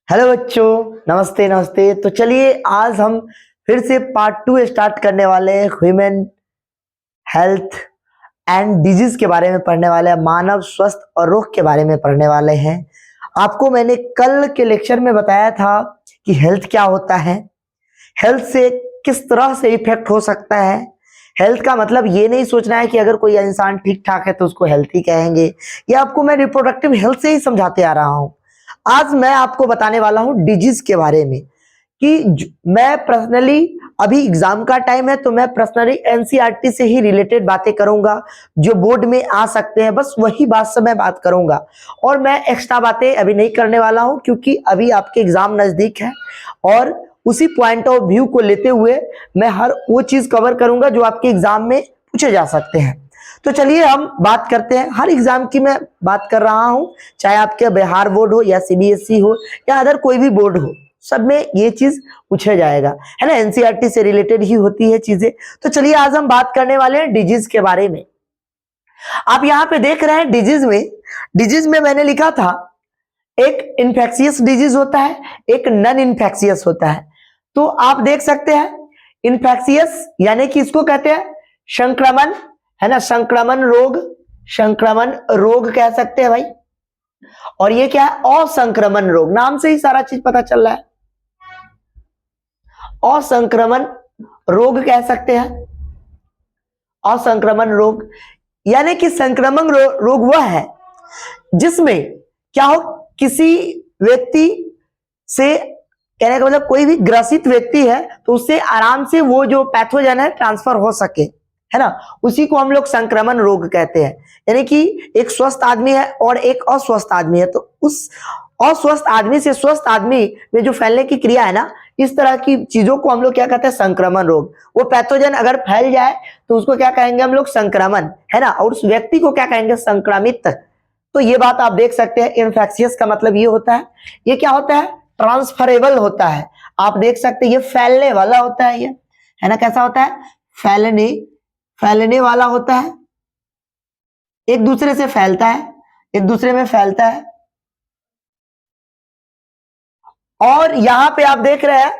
Hello बच्चों, नमस्ते नमस्ते। तो चलिए आज हम फिर से पार्ट 2 स्टार्ट करने वाले हैं। ह्यूमन हेल्थ एंड डिजीज के बारे में पढ़ने वाले हैं, मानव स्वास्थ्य और रोग के बारे में पढ़ने वाले हैं। आपको मैंने कल के लेक्चर में बताया था कि हेल्थ क्या होता है, हेल्थ से किस तरह से इफेक्ट हो सकता है। हेल्थ का मतलब ये नहीं सोचना है कि अगर कोई इंसान ठीक ठाक है तो उसको हेल्थी कहेंगे। ये आपको मैं रिप्रोडक्टिव हेल्थ से ही समझाते आ रहा हूं। आज मैं आपको बताने वाला हूं डिजीज के बारे में कि मैं पर्सनली, अभी एग्जाम का टाइम है तो मैं पर्सनली एनसीईआरटी से ही रिलेटेड बातें करूंगा जो बोर्ड में आ सकते हैं, बस वही बात से मैं बात करूंगा। और मैं एक्स्ट्रा बातें अभी नहीं करने वाला हूं क्योंकि अभी आपके एग्जाम नजदीक है और उसी पॉइंट ऑफ व्यू को लेते हुए मैं हर वो चीज कवर करूंगा जो आपके एग्जाम में पूछे जा सकते हैं। तो चलिए हम बात करते हैं। हर एग्जाम की मैं बात कर रहा हूं, चाहे आपके बिहार बोर्ड हो या सीबीएसई हो या अदर कोई भी बोर्ड हो, सब में ये चीज पूछा जाएगा, है ना। एनसीईआरटी से रिलेटेड ही होती है चीजें। तो चलिए आज हम बात करने वाले हैं डिजीज के बारे में। आप यहाँ पे देख रहे हैं डिजीज में मैंने लिखा था एक इन्फेक्शियस डिजीज होता है, एक नॉन इन्फेक्शियस होता है। तो आप देख सकते हैं इन्फेक्शियस यानी कि इसको कहते हैं संक्रमण, है ना, संक्रमण रोग कह सकते हैं भाई। और ये क्या है, असंक्रमण रोग, नाम से ही सारा चीज पता चल रहा है। असंक्रमण रोग कह सकते हैं। असंक्रमण रोग यानी कि संक्रमण रोग वह है जिसमें क्या हो, किसी व्यक्ति से, कहने का मतलब कोई भी ग्रसित व्यक्ति है तो उससे आराम से वो जो पैथोजन है ट्रांसफर हो सके, है ना, उसी को हम लोग संक्रमण रोग कहते हैं। यानी कि एक स्वस्थ आदमी है और एक अस्वस्थ आदमी है, तो उस अस्वस्थ आदमी से स्वस्थ आदमी में जो फैलने की क्रिया है ना, इस तरह की चीजों को हम लोग क्या कहते हैं, संक्रमण रोग। वो पैथोजन अगर फैल जाए तो उसको क्या कहेंगे हम लोग, संक्रमण, है ना, और उस व्यक्ति को क्या कहेंगे, संक्रमित। तो ये बात आप देख सकते हैं। इन्फेक्शियस का मतलब ये होता है, ये क्या होता है, ट्रांसफरेबल होता है। आप देख सकते हैं ये फैलने वाला होता है, ये, है ना, कैसा होता है, फैलने वाला होता है, एक दूसरे से फैलता है, एक दूसरे में फैलता है। और यहां पे आप देख रहे हैं,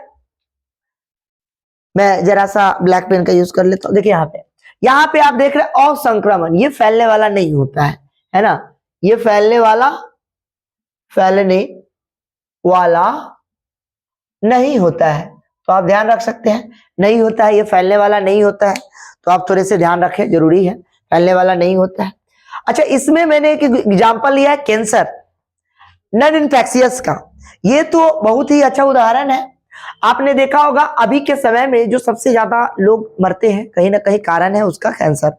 मैं जरा सा ब्लैक पेन का यूज कर लेता हूं। देखिए यहां पे आप देख रहे हैं असंक्रमण, ये फैलने वाला नहीं होता है ना, ये फैलने वाला नहीं होता है। तो आप ध्यान रख सकते हैं, नहीं होता है, ये फैलने वाला नहीं होता है। तो आप थोड़े से ध्यान रखें, जरूरी है, फैलने वाला नहीं होता है। अच्छा, इसमें मैंने एक एग्जांपल लिया है कैंसर, नॉन इन्फेक्शियस का। ये तो बहुत ही अच्छा उदाहरण है। आपने देखा होगा अभी के समय में जो सबसे ज्यादा लोग मरते हैं, कहीं ना कहीं कारण है उसका कैंसर,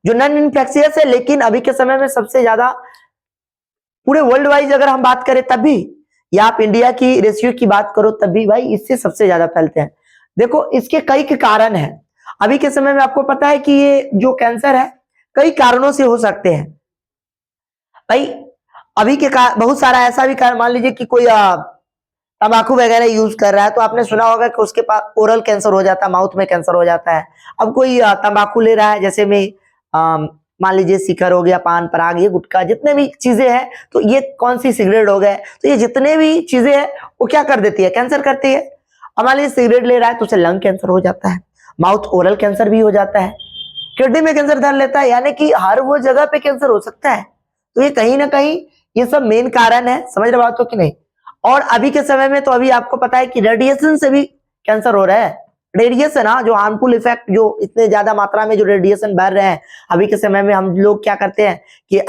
जो नॉन इन्फेक्शियस है, लेकिन अभी के समय में सबसे ज्यादा पूरे वर्ल्ड वाइज अगर हम बात करें तब भी, या आप इंडिया की रेशियो की बात करो तब भी भाई इससे सबसे ज्यादा फैलते हैं। देखो इसके कई के कारण हैं। अभी के समय में आपको पता है कि ये जो कैंसर है कई कारणों से हो सकते हैं भाई। अभी के बहुत सारा ऐसा भी कारण, मान लीजिए कि कोई तंबाकू वगैरह यूज कर रहा है तो आपने सुना होगा कि उसके पास ओरल कैंसर हो जाता है, माउथ में कैंसर हो जाता है। अब कोई तंबाकू ले रहा है, जैसे में मान लीजिए शिखर हो गया, पान पराग, ये गुटखा, जितने भी चीजें हैं, तो ये कौन सी सिगरेट हो गए, तो ये जितने भी चीजें हैं वो क्या कर देती है, कैंसर करती है। अब मान लीजिए सिगरेट ले रहा है तो उसे लंग कैंसर हो जाता है, माउथ ओरल कैंसर भी हो जाता है, किडनी में कैंसर धर लेता है, यानी कि हर वो जगह पे कैंसर हो सकता है। तो ये कहीं ना कहीं ये सब मेन कारण है, समझ रहे बात हो कि नहीं। और अभी के समय में तो अभी आपको पता है कि रेडिएशन से भी कैंसर हो रहा है। रेडिएशन, हाँ, जो हार्मफुल इफेक्ट, जो इतने ज्यादा मात्रा में जो रेडिएशन बढ़ रहे हैं अभी के समय में, हम लोग क्या करते हैं कि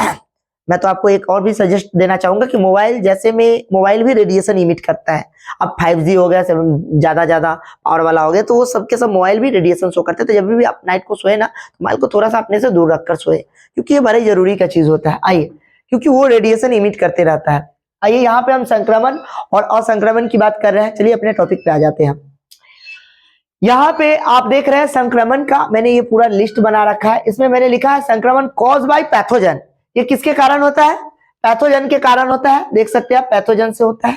मैं तो आपको एक और भी सजेस्ट देना चाहूंगा कि मोबाइल, जैसे में मोबाइल भी रेडिएशन इमिट करता है। अब 5G हो गया, ज्यादा पावर वाला हो गया, तो वो सबके सब मोबाइल भी रेडिएशन शो करते हैं। तो जब भी आप नाइट को सोए ना, तो मोबाइल को थोड़ा सा अपने से दूर रखकर सोए, क्योंकि ये बड़े जरूरी का चीज होता है। आइए, क्योंकि वो रेडिएशन इमिट करते रहता है। आइए यहाँ पे हम संक्रमण और असंक्रमण की बात कर रहे हैं। चलिए अपने टॉपिक पे आ जाते हैं। यहाँ पे आप देख रहे हैं संक्रमण का मैंने ये पूरा लिस्ट बना रखा है। इसमें मैंने लिखा है संक्रमण कॉज बाय पैथोजन। ये किसके कारण होता है, पैथोजन के कारण होता है। देख सकते हैं आप, पैथोजन से होता है।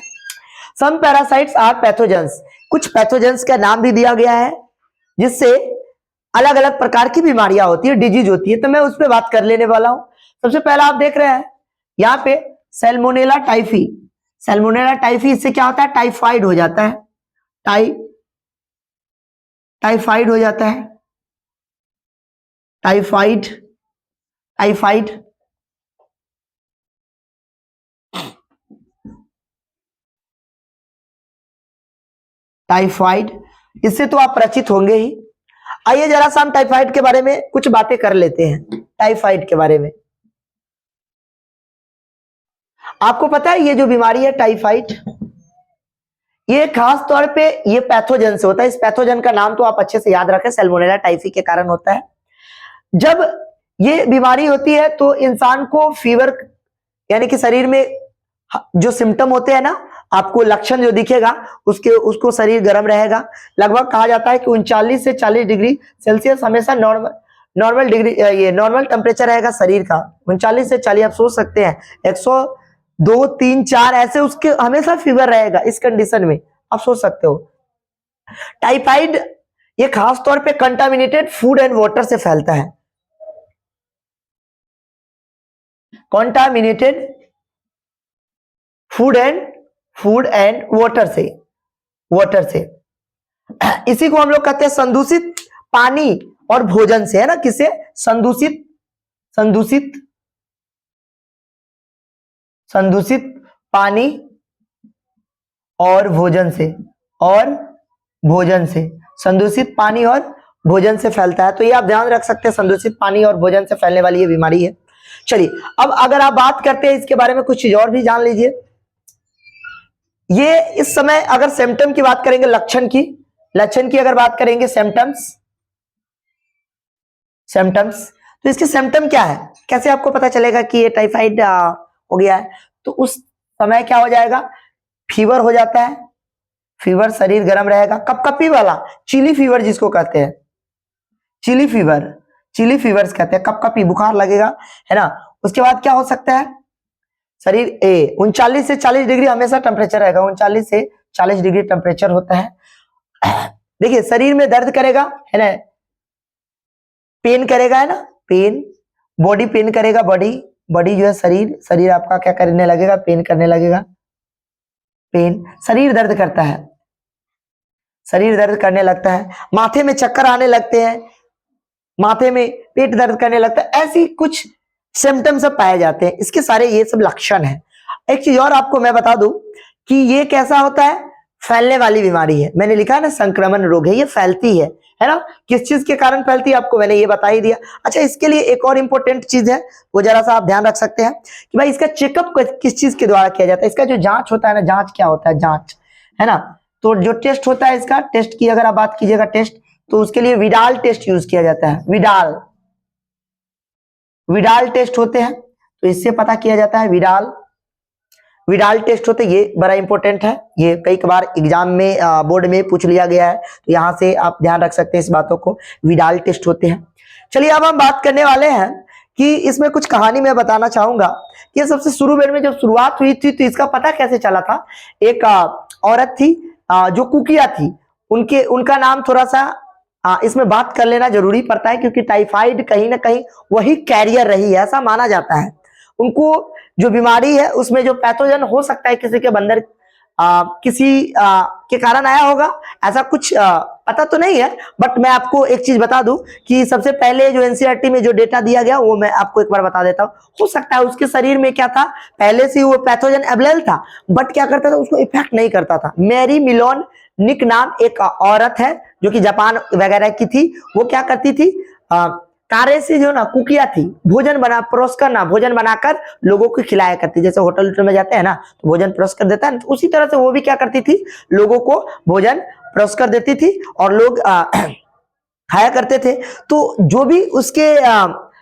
सम पैरासाइट्स आर पैथोजेंस, कुछ पैथोजेंस का नाम भी दिया गया है जिससे अलग अलग प्रकार की बीमारियां होती है, डिजीज होती है। तो मैं उस पर बात कर लेने वाला हूं। सबसे पहला आप देख रहे हैं यहाँ पे सैल्मोनेला टाइफी। सैल्मोनेला टाइफी, इससे क्या होता है, टाइफाइड हो जाता है, टाइफाइड हो जाता है, टाइफाइड, टाइफाइड। टाइफाइड, इससे तो आप परिचित होंगे ही। आइए जरा सा हम टाइफाइड के बारे में कुछ बातें कर लेते हैं। टाइफाइड के बारे में आपको पता है, ये जो बीमारी है टाइफाइड, ये खास तौर पे ये पैथोजन से होता है। इस पैथोजन का नाम तो आप अच्छे से याद रखें, सैल्मोनेला टाइफी के कारण होता है। जब ये बीमारी होती है तो इंसान को फीवर, यानी कि शरीर में जो सिम्टम होते हैं ना, आपको लक्षण जो दिखेगा उसको शरीर गर्म रहेगा। लगभग कहा जाता है कि 39 से 40 डिग्री सेल्सियस हमेशा नॉर्मल डिग्री, ये नॉर्मल टेम्परेचर रहेगा शरीर का। 39 से 40 आप सोच सकते हैं, 102, 3, 4 ऐसे उसके हमेशा फीवर रहेगा। इस कंडीशन में आप सोच सकते हो टाइफाइड ये खास तौर पे कंटामिनेटेड फूड एंड वाटर से फैलता है। कंटामिनेटेड फूड एंड वाटर से इसी को हम लोग कहते हैं संदूषित पानी और भोजन से, है ना। किसे? संदूषित पानी और भोजन से संदूषित पानी और भोजन से फैलता है। तो ये आप ध्यान रख सकते हैं, संदूषित पानी और भोजन से फैलने वाली ये बीमारी है। चलिए अब अगर आप बात करते हैं इसके बारे में, कुछ चीज और भी जान लीजिए। ये इस समय अगर सिम्टम की बात करेंगे, लक्षण की अगर बात करेंगे, सिम्टम्स, तो इसके सिम्टम क्या है, कैसे आपको पता चलेगा कि ये टाइफाइड हो गया है? तो उस समय क्या हो जाएगा, फीवर हो जाता है, फीवर, शरीर गर्म रहेगा, कपकपी वाला, चिली फीवर जिसको कहते हैं, चिली फीवर कहते हैं, कपकपी बुखार लगेगा, है ना। उसके बाद क्या हो सकता है, शरीर 39 से 40 डिग्री हमेशा टेम्परेचर रहेगा, 39 से 40 डिग्री टेम्परेचर होता है। देखिए शरीर में दर्द करेगा, है ना, पेन करेगा, है ना, पेन, बॉडी पेन करेगा, बॉडी जो है शरीर आपका क्या करने लगेगा, पेन करने लगेगा, पेन, शरीर दर्द करता है, शरीर दर्द करने लगता है, माथे में चक्कर आने लगते हैं, माथे में पेट दर्द करने लगता है, ऐसी कुछ सिम्टम्स सब पाए जाते हैं। इसके सारे ये सब लक्षण हैं। एक चीज और आपको मैं बता दूं कि ये कैसा होता है, फैलने वाली बीमारी है। मैंने लिखा है ना, संक्रमण रोग है, ये फैलती है ना। किस चीज के कारण फैलती है आपको मैंने ये बता ही दिया। अच्छा, इसके लिए एक और इंपॉर्टेंट चीज है, वो जरा सा आप ध्यान रख सकते हैं कि भाई इसका चेकअप किस चीज के द्वारा किया जाता है। इसका जो जांच होता है ना, जांच क्या होता है, जांच, है ना। तो जो टेस्ट होता है, इसका टेस्ट की अगर आप बात कीजिएगा, टेस्ट, तो उसके लिए विडाल टेस्ट यूज किया जाता है। विडाल टेस्ट होते हैं, तो इससे पता किया जाता है, विडाल टेस्ट होते हैं। ये बड़ा इंपॉर्टेंट है, ये कई बार एग्जाम में बोर्ड में पूछ लिया गया है, तो यहां से आप ध्यान रख सकते हैं इस बातों को, विडाल टेस्ट होते हैं। चलिए अब हम बात करने वाले हैं कि इसमें कुछ कहानी मैं बताना चाहूंगा कि सबसे शुरू में जब शुरुआत हुई थी तो इसका पता कैसे चला था। एक औरत थी जो कुकिया थी, उनका नाम थोड़ा सा इसमें बात कर लेना जरूरी पड़ता है, क्योंकि टाइफाइड कहीं ना कहीं वही कैरियर रही है, ऐसा माना जाता है। उनको जो बीमारी है उसमें जो पैथोजन हो सकता है किसी के अंदर किसी के कारण आया होगा, ऐसा कुछ पता तो नहीं है। बट मैं आपको एक चीज बता दूं कि सबसे पहले जो एनसीईआरटी में जो डेटा दिया गया वो मैं आपको एक बार बता देता हूं। हो सकता है उसके शरीर में क्या था, पहले से वो पैथोजन अवेलेबल था, बट क्या करता था, उसको इफेक्ट नहीं करता था। मैरी मिलोन निक नाम एक औरत है जो कि जापान वगैरह की थी। वो क्या करती थी, कार्य से जो ना कुकिया थी, भोजन बनाकर लोगों को खिलाया करती। जैसे होटल में जाते हैं ना, तो भोजन परोस कर देता है, तो उसी तरह से वो भी क्या करती थी, लोगों को भोजन परोस कर देती थी और लोग खाया करते थे। तो जो भी उसके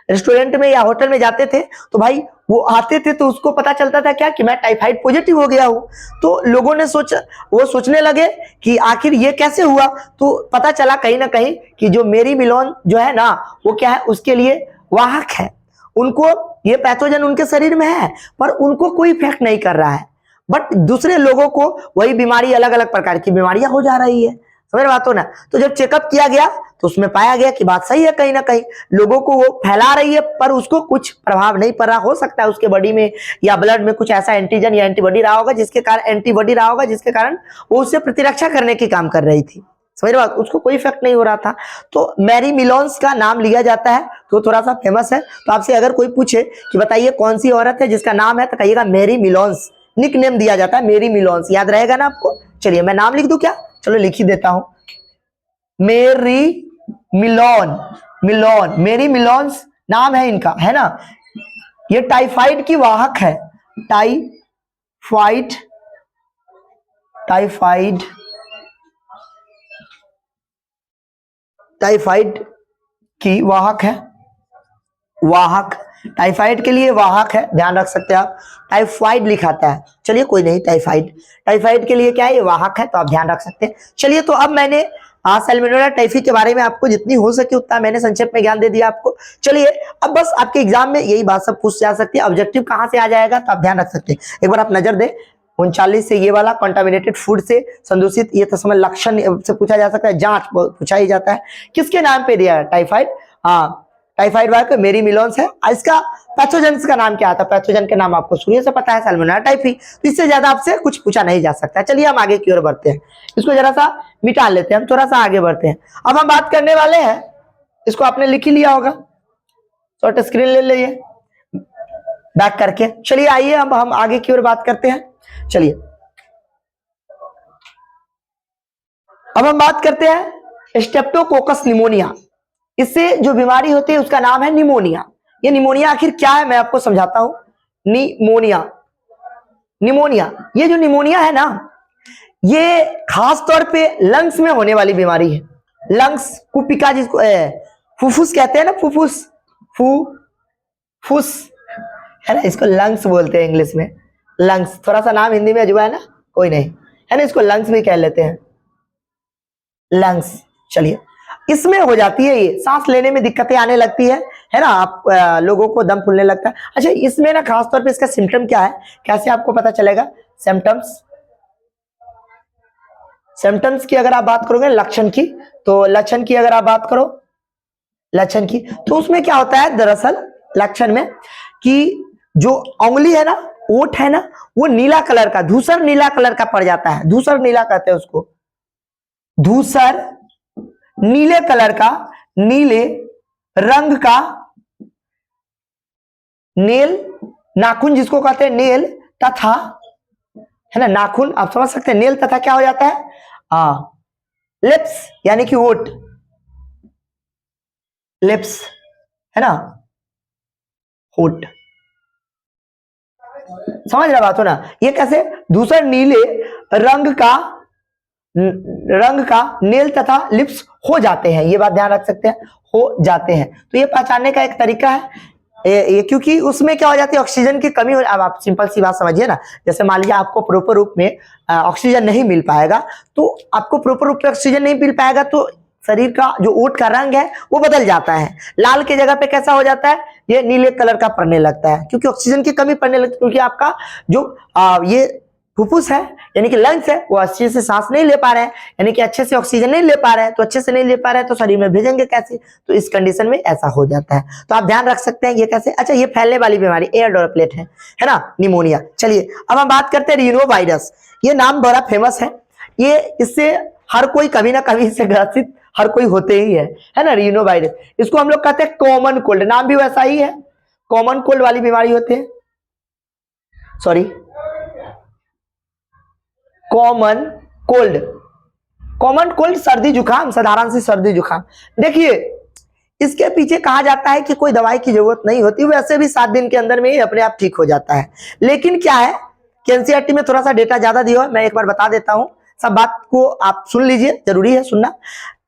रेस्टोरेंट में या होटल में जाते थे, तो भाई वो आते थे तो उसको पता चलता था क्या कि मैं टाइफाइड पॉजिटिव हो गया हूं। तो लोगों ने वो सोचने लगे कि आखिर ये कैसे हुआ। तो पता चला कहीं ना कहीं कि जो मेरी मिलोन जो है ना, वो क्या है, उसके लिए वाहक है। उनको ये पैथोजन उनके शरीर में है, पर उनको कोई इफेक्ट नहीं कर रहा है, बट दूसरे लोगों को वही बीमारी, अलग अलग प्रकार की बीमारियां हो जा रही है। समझ बात हो ना। तो जब चेकअप किया गया तो उसमें पाया गया कि बात सही है, कहीं ना कहीं लोगों को वो फैला रही है पर उसको कुछ प्रभाव नहीं पड़ रहा। हो सकता है उसके बॉडी में या ब्लड में कुछ ऐसा एंटीजन या एंटीबॉडी रहा होगा जिसके कारण वो उससे प्रतिरक्षा करने की काम कर रही थी। समझ रहे हो, उसको कोई इफेक्ट नहीं हो रहा था। तो मैरी मिलोन्स का नाम लिया जाता है, तो थोड़ा सा फेमस है। तो आपसे अगर कोई पूछे कि बताइए कौन सी औरत है जिसका नाम है, तो कहिएगा मैरी मिलोन्स। निक नेम दिया जाता है मैरी मिलोन्स, याद रहेगा ना आपको। चलिए मैं नाम लिख दूं क्या, चलो लिख ही देता हूं, मेरी मिलोन, मेरी मिलोन्स नाम है इनका, है ना। ये टाइफाइड की वाहक है, टाइफाइड की वाहक है, टाइफाइड के लिए वाहक है, ध्यान रख सकते हैं आप। टाइफाइड लिखाता है, चलिए कोई नहीं, टाइफाइड के लिए क्या है, ये वाहक है, तो आप ध्यान रख सकते हैं। चलिए तो अब मैंने सैल्मोनेला टाइफी के बारे में आपको जितनी हो सके उतना मैंने संक्षेप में ज्ञान दे दिया आपको। चलिए अब बस आपके एग्जाम में यही बात सब पूछ जा सकती है, ऑब्जेक्टिव कहां से आ जाएगा तो आप ध्यान रख सकते हैं। एक बार आप नजर दें, 39 से ये वाला कंटामिनेटेड फूड से संदूषित, ये तो समझ लक्षण से पूछा जा सकता है, जांच पूछा ही जाता है। किसके नाम पे दिया है, टाइफाइड, हाँ टाइफाइड वायरस मेरी मिलोन्स है। इसका पैथोजन का नाम क्या आता है, पैथोजन के नाम आपको शुरू से पता है, सैल्मोनेला टाइफी। तो इससे ज्यादा आपसे कुछ पूछा नहीं जा सकता। चलिए हम आगे की ओर बढ़ते हैं, इसको जरा सा मिटा लेते हैं, हम थोड़ा सा आगे बढ़ते हैं। अब हम बात करने वाले हैं, इसको आपने लिख ही लिया होगा, शॉर्ट स्क्रीन ले लीजिए बैक करके। चलिए आइए अब हम आगे की ओर बात करते हैं। चलिए अब हम बात करते हैं स्ट्रेप्टोकोकस निमोनिया। इससे जो बीमारी होती है उसका नाम है निमोनिया। ये निमोनिया आखिर क्या है मैं आपको समझाता हूं। निमोनिया, ये जो निमोनिया है ना, ये खास तौर पे लंग्स में होने वाली बीमारी है। लंग्स कुपिका जिसको फुफ्फुस कहते हैं ना, फुफ्फुस है ना, इसको लंग्स बोलते हैं इंग्लिश में। लंग्स थोड़ा सा नाम हिंदी में अजूबा है ना, कोई नहीं, है ना, इसको लंग्स भी कह लेते हैं, लंग्स। चलिए इसमें हो जाती है, ये सांस लेने में दिक्कतें आने लगती है ना, आप लोगों को दम फूलने लगता है। अच्छा इसमें ना खास तौर पे इसका सिम्टम क्या है, कैसे आपको पता चलेगा, सिम्टम्स की अगर आप बात करोगे, लक्षण की, तो लक्षण की अगर आप बात करो, लक्षण की, तो उसमें क्या होता है दरअसल लक्षण में, कि जो उंगली है ना, ओठ है ना, वो नीला कलर का, धूसर नीला कलर का पड़ जाता है। धूसर नीला कहते हैं उसको, धूसर नीले कलर का, नीले रंग का, नेल, नाखून जिसको कहते हैं नेल, तथा, है ना, नाखून आप समझ सकते हैं, नेल तथा क्या हो जाता है, लिप्स यानी कि होठ, लिप्स है ना, होठ, समझ रहा बात हो ना। ये कैसे, धूसर नीले रंग का नेल तथा लिप्स हो जाते हैं, ये बात ध्यान रख सकते हैं, हो जाते हैं। तो ये पहचानने का एक तरीका है, ये क्योंकि उसमें क्या हो जाती है, ऑक्सीजन की कमी हो। अब आप सिंपल सी बात समझिए ना, जैसे मान लीजिए आपको प्रॉपर रूप में ऑक्सीजन नहीं मिल पाएगा, तो आपको प्रॉपर रूप से ऑक्सीजन नहीं मिल पाएगा तो शरीर का जो ओठ का रंग है वो बदल जाता है, लाल के जगह पे कैसा हो जाता है, ये नीले कलर का पड़ने लगता है, क्योंकि ऑक्सीजन की कमी पड़ने लगती है। क्योंकि आपका जो ये फुफ्फुस है यानी कि लंग्स है, वो अच्छे से सांस नहीं ले पा रहे हैं, यानी कि अच्छे से ऑक्सीजन नहीं ले पा रहे हैं, तो अच्छे से नहीं ले पा रहे हैं तो शरीर में भेजेंगे कैसे, तो इस कंडीशन में ऐसा हो जाता है। तो आप ध्यान रख सकते हैं ये कैसे। अच्छा ये फैलने वाली बीमारी एयर ड्रॉपलेट है ना, निमोनिया। चलिए अब हम बात करते हैं रीनो वायरस। ये नाम बड़ा फेमस है, ये इससे हर कोई कभी ना कभी इससे ग्रसित हर कोई होते ही है ना, रीनो वायरस। इसको हम लोग कहते हैं कॉमन कोल्ड, नाम भी वैसा ही है, कॉमन कोल्ड वाली बीमारी होती है, सॉरी कॉमन कोल्ड सर्दी जुकाम, साधारण सी सर्दी जुकाम। देखिए इसके पीछे कहा जाता है कि कोई दवाई की जरूरत नहीं होती, वैसे भी 7 दिन के अंदर में ही अपने आप ठीक हो जाता है। लेकिन क्या है कि एनसीईआरटी में थोड़ा सा डेटा ज्यादा दिया है, मैं एक बार बता देता हूं, सब बात को आप सुन लीजिए, जरूरी है सुनना।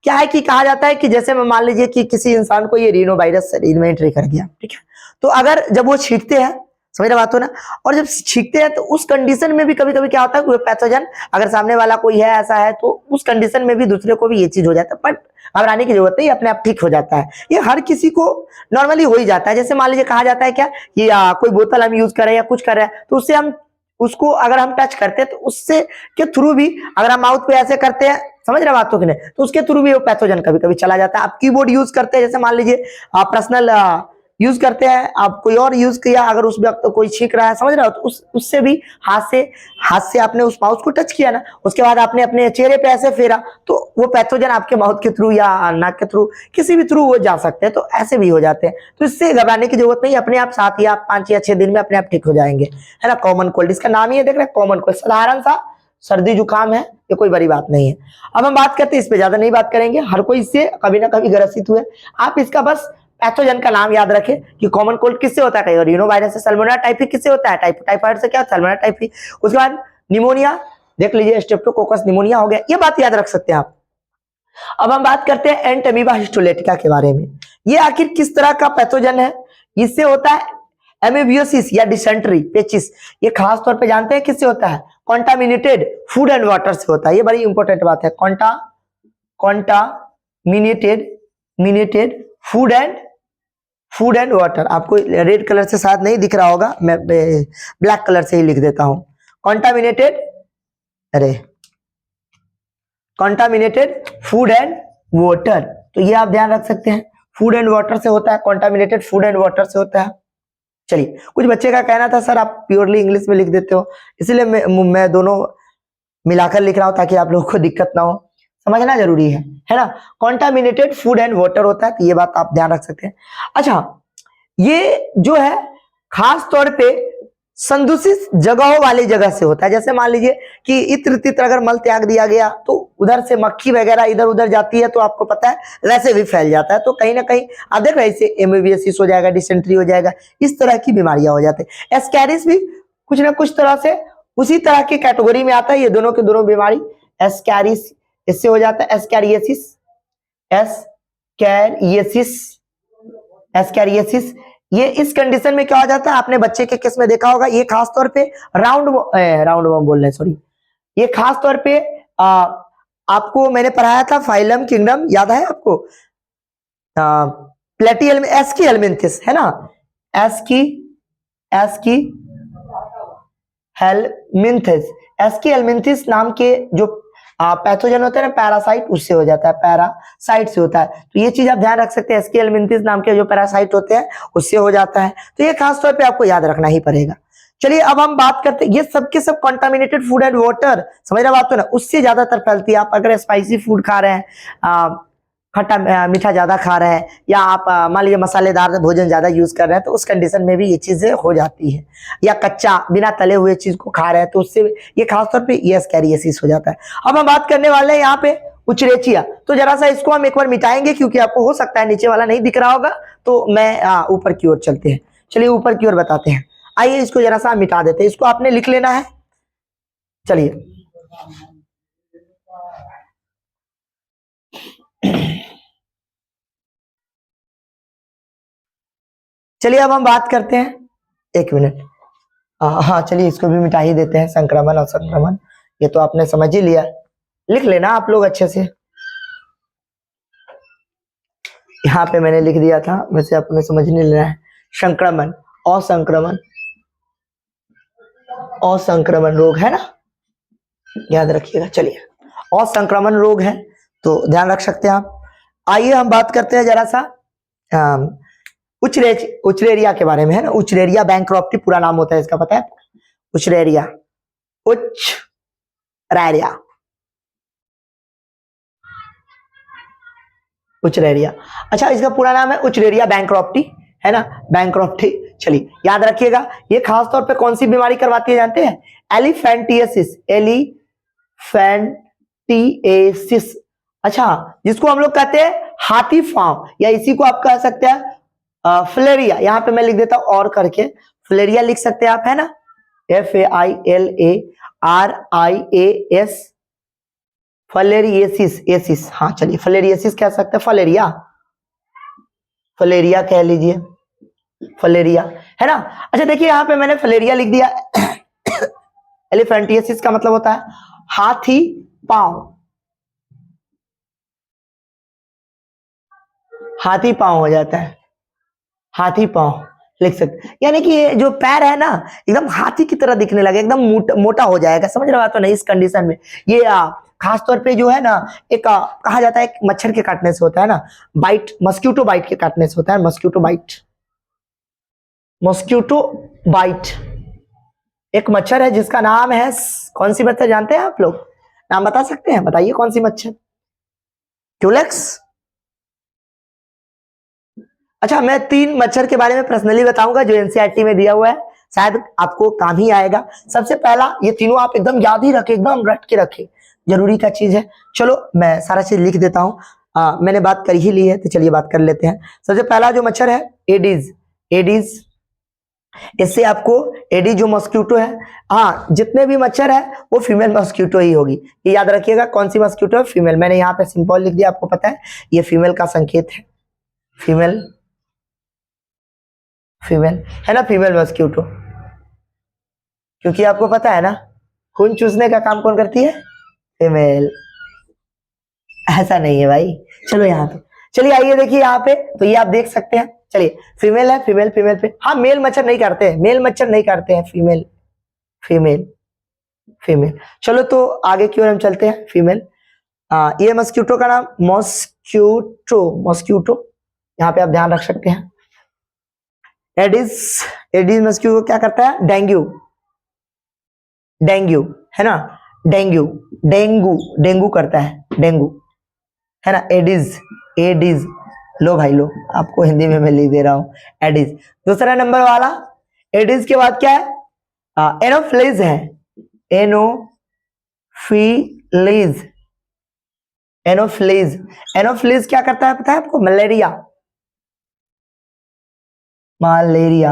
क्या है कि कहा जाता है कि जैसे मैं मान लीजिए कि किसी इंसान को ये रीनो वायरस शरीर में एंट्री कर गया, ठीक है, तो अगर जब वो छींकते हैं, समझ रहे बात हो ना, और जब छींकते हैं तो उस कंडीशन में भी कभी कभी क्या होता है, पैथोजन अगर सामने वाला कोई है ऐसा है, तो उस कंडीशन में भी दूसरे को भी ये चीज हो जाता है, बट घबराने की जरूरत नहीं, अपने आप ठीक हो जाता है। ये हर किसी को नॉर्मली हो ही जाता है। जैसे मान लीजिए कहा जाता है क्या, ये कोई बोतल हम यूज कर रहे हैं या कुछ कर रहे हैं, तो उससे हम उसको अगर हम टच करते हैं तो उससे के थ्रू भी अगर हम माउथ पे ऐसे करते हैं, समझ रहे बातों की नहीं, तो उसके थ्रू भी वो पैथोजन कभी कभी चला जाता है। आप कीबोर्ड यूज करते हैं, जैसे मान लीजिए आप पर्सनल यूज करते हैं, आप कोई और यूज किया, अगर उस वक्त तो कोई छींक रहा है, समझ रहे हो, तो उससे भी हाथ से आपने उस माउस को टच किया ना, उसके बाद आपने अपने चेहरे पे ऐसे फेरा, तो वो पैथोजन आपके माउथ के थ्रू या नाक के थ्रू किसी भी थ्रू वो जा सकते हैं, तो ऐसे भी हो जाते हैं। तो इससे घबराने की जरूरत नहीं, अपने आप 7 या 5 या 6 दिन में अपने आप ठीक हो जाएंगे, है ना। कॉमन कोल्ड, इसका नाम ही है, देख रहे हैं, कॉमन कोल्ड, साधारण सा सर्दी जुकाम है, ये कोई बड़ी बात नहीं है। अब हम बात करते हैं, इस पे ज्यादा नहीं बात करेंगे, हर कोई इससे कभी ना कभी ग्रसित हुए। आप इसका बस पैथोजन का नाम याद रखें कि कॉमन कोल्ड किससे होता है, कई रीनो वायरस से, सल्मोनेला टाइफी किससे होता है, टाइफाइड से, क्या सल्मोनेला टाइफी। उसके बाद निमोनिया देख लीजिए, स्ट्रेप्टोकोकस निमोनिया हो गया, ये बात याद रख सकते हैं आप। अब हम बात करते हैं एंटमीबा हिस्टोलेटिका के बारे में। ये आखिर किस तरह का पैथोजन है, इससे होता है एमेबियोसिस या डिसेंट्री, पेचिस। ये खास तौर पे जानते हैं किससे होता है, कॉन्टामिनेटेड फूड एंड वाटर से होता है। ये बड़ी इंपॉर्टेंट बात है, कॉन्टामिनेटेड फूड एंड वाटर। आपको रेड कलर से शायद नहीं दिख रहा होगा, मैं ब्लैक कलर से ही लिख देता हूं, कॉन्टामिनेटेड फूड एंड वाटर। तो ये आप ध्यान रख सकते हैं, फूड एंड वाटर से होता है, कॉन्टामिनेटेड फूड एंड वाटर से होता है। चलिए, कुछ बच्चे का कहना था सर आप प्योरली इंग्लिश में लिख देते हो, इसलिए मैं दोनों मिलाकर लिख रहा हूं ताकि आप लोगों को दिक्कत ना हो, समझना जरूरी है ना। कॉन्टामिनेटेड फूड एंड वाटर होता है, तो ये बात आप ध्यान रख सकते हैं। अच्छा, ये जो है खास तौर पे संदूषित जगहों वाली जगह से होता है। जैसे मान लीजिए कि इत्र तित्र अगर मल त्याग दिया गया तो उधर से मक्खी वगैरह इधर उधर जाती है, तो आपको पता है वैसे भी फैल जाता है। तो कहीं ना कहीं आप देख रहे हैं, इससे एमेबियोसिस हो जाएगा, डिसेंट्री हो जाएगा, इस तरह की बीमारियां हो जाती है। एस्कैरिस भी कुछ ना कुछ तरह से उसी तरह की कैटेगरी में आता है। ये दोनों के दोनों बीमारी, एस्कैरिस इससे हो जाता है, एस्कैरियसिस। ये इस कंडीशन में क्या हो जाता है, आपने बच्चे के केस में देखा होगा, ये खास तौर पे राउंड वॉर्म बोल रहे हैं, सॉरी, ये खास तौर पे आपको मैंने पढ़ाया था फाइलम किंगडम, याद है आपको, प्लेटियल में एस्की हेलमिंथिस, है ना, एस्की हेलमिंथिस नाम के जो पैथोजन होता है ना, पैरासाइट, उससे हो जाता है, पैरासाइट से होता है। तो ये चीज आप ध्यान रख सकते हैं, एस्की हेलमिंथिस नाम के जो पैरासाइट होते हैं उससे हो जाता है। तो ये खास तौर पे आपको याद रखना ही पड़ेगा। चलिए, अब हम बात करते हैं, ये सबके सब कॉन्टामिनेटेड फूड एंड वाटर, समझ रहे बात तो ना, उससे ज्यादातर फैलती है। आप अगर स्पाइसी फूड खा रहे हैं, खट्टा मीठा ज्यादा खा रहे हैं, या आप मान लीजिए मसालेदार भोजन ज्यादा यूज कर रहे हैं, तो उस कंडीशन में भी ये चीजें हो जाती है। या कच्चा बिना तले हुए चीज को खा रहे हैं, तो उससे ये खासतौर पे ये एस्कैरियोसिस हो जाता है। अब हम बात करने वाले हैं यहाँ पे उचरेचिया। तो जरा सा इसको हम एक बार मिटाएंगे, क्योंकि आपको हो सकता है नीचे वाला नहीं दिख रहा होगा, तो मैं ऊपर की ओर चलते हैं। चलिए ऊपर की ओर बताते हैं, आइए इसको जरा सा मिटा देते हैं, इसको आपने लिख लेना है। चलिए, चलिए अब हम बात करते हैं, एक मिनट, हाँ चलिए इसको भी मिटा ही देते हैं, संक्रमण और संक्रमण, ये तो आपने समझ ही लिया, लिख लेना आप लोग अच्छे से। यहाँ पे मैंने लिख दिया था, वैसे आपने समझ नहीं लेना है। संक्रमण, असंक्रमण रोग है ना, याद रखिएगा। चलिए, असंक्रमण रोग है, तो ध्यान रख सकते हैं आप। आइए हम बात करते हैं जरा सा उचरेरिया के बारे में, है ना। उचरेरिया बैंक्रॉप्टी पूरा नाम होता है इसका, पता है, उचरेरिया, उचरेरिया। अच्छा, इसका पूरा नाम है उचरेरिया बैंक्रॉप्टी, है ना, बैंक्रॉप्टी। चलिए याद रखिएगा, ये खास तौर पे कौन सी बीमारी करवाती है जानते हैं, एलिफेंटिएसिस। अच्छा, जिसको हम लोग कहते हैं हाथी पांव, या इसी को आप कह सकते हैं फ्लेरिया। यहाँ पे मैं लिख देता हूं और करके, फ्लेरिया लिख सकते हैं आप, है ना, FAILARIAS, फलेरिएसिस, हाँ चलिए फलेरिएसिस कह सकते हैं, फलेरिया कह लीजिए, फलेरिया, है ना। अच्छा देखिए, यहाँ पे मैंने फलेरिया लिख दिया। एलिफेंटिएसिस का मतलब होता है हाथी पांव, हाथी पांव हो जाता है, हाथी पांव, लिख सकते, यानी कि ये जो पैर है ना एकदम हाथी की तरह दिखने लगे, एकदम मोटा हो जाएगा। समझ रहे हो तो नहीं? इस कंडीशन में ये खास तौर पे जो है ना एक कहा जाता है मच्छर के काटने से होता है ना, बाइट, मस्क्यूटो बाइट के काटने से होता है, मस्क्यूटो बाइट। मस्क्यूटो बाइट एक मच्छर है जिसका नाम है, कौन सी मच्छर जानते हैं आप लोग? नाम बता सकते हैं? बताइए कौन सी मच्छर? क्यूलेक्स। अच्छा, मैं 3 मच्छर के बारे में पर्सनली बताऊंगा जो एनसीईआरटी में दिया हुआ है, शायद आपको काम ही आएगा। सबसे पहला, ये तीनों आप एकदम याद ही रखे, एकदम रट के रखे, जरूरी का चीज है। चलो मैं सारा चीज लिख देता हूँ, मैंने बात कर ही ली है तो चलिए बात कर लेते हैं। सबसे पहला जो मच्छर है एडीज। एडीज, इससे आपको एडी जो मस्क्यूटो है, हाँ जितने भी मच्छर है वो फीमेल मस्क्यूटो ही होगी, ये याद रखिएगा। कौन सी मस्क्यूटो है? फीमेल। मैंने यहाँ पे सिंपल लिख दिया, आपको पता है ये फीमेल का संकेत है, फीमेल, फीमेल है ना, फीमेल मस्क्यूटो। क्योंकि आपको पता है ना खून चूसने का काम कौन करती है? फीमेल। ऐसा नहीं है भाई। चलो यहाँ पे, चलिए आइए देखिए यहाँ पे, तो ये आप देख सकते हैं। चलिए फीमेल है, फीमेल फीमेल पे, हाँ मेल मच्छर नहीं करते हैं, मेल मच्छर नहीं करते हैं, फीमेल फीमेल फीमेल। चलो तो आगे की ओर हम चलते हैं। फीमेल, ये मस्क्यूटो का नाम मॉस्क्यूटो, मॉस्क्यूटो, यहाँ पे आप ध्यान रख सकते हैं। एडिस, एडिस मस्क्यूटो क्या करता है? डेंगू, डेंगू है ना, डेंगू, डेंगू, डेंगू करता है, डेंगू है ना। एडिस, एडिस, लो भाई लो, आपको हिंदी में मैं लिख दे रहा हूं एडिस। दूसरा नंबर वाला, एडिस के बाद क्या है? एनोफ्लिज है, एनोफिलीज, एनोफ्लिज। एनोफ्लिज क्या करता है पता है आपको? मलेरिया, मलेरिया,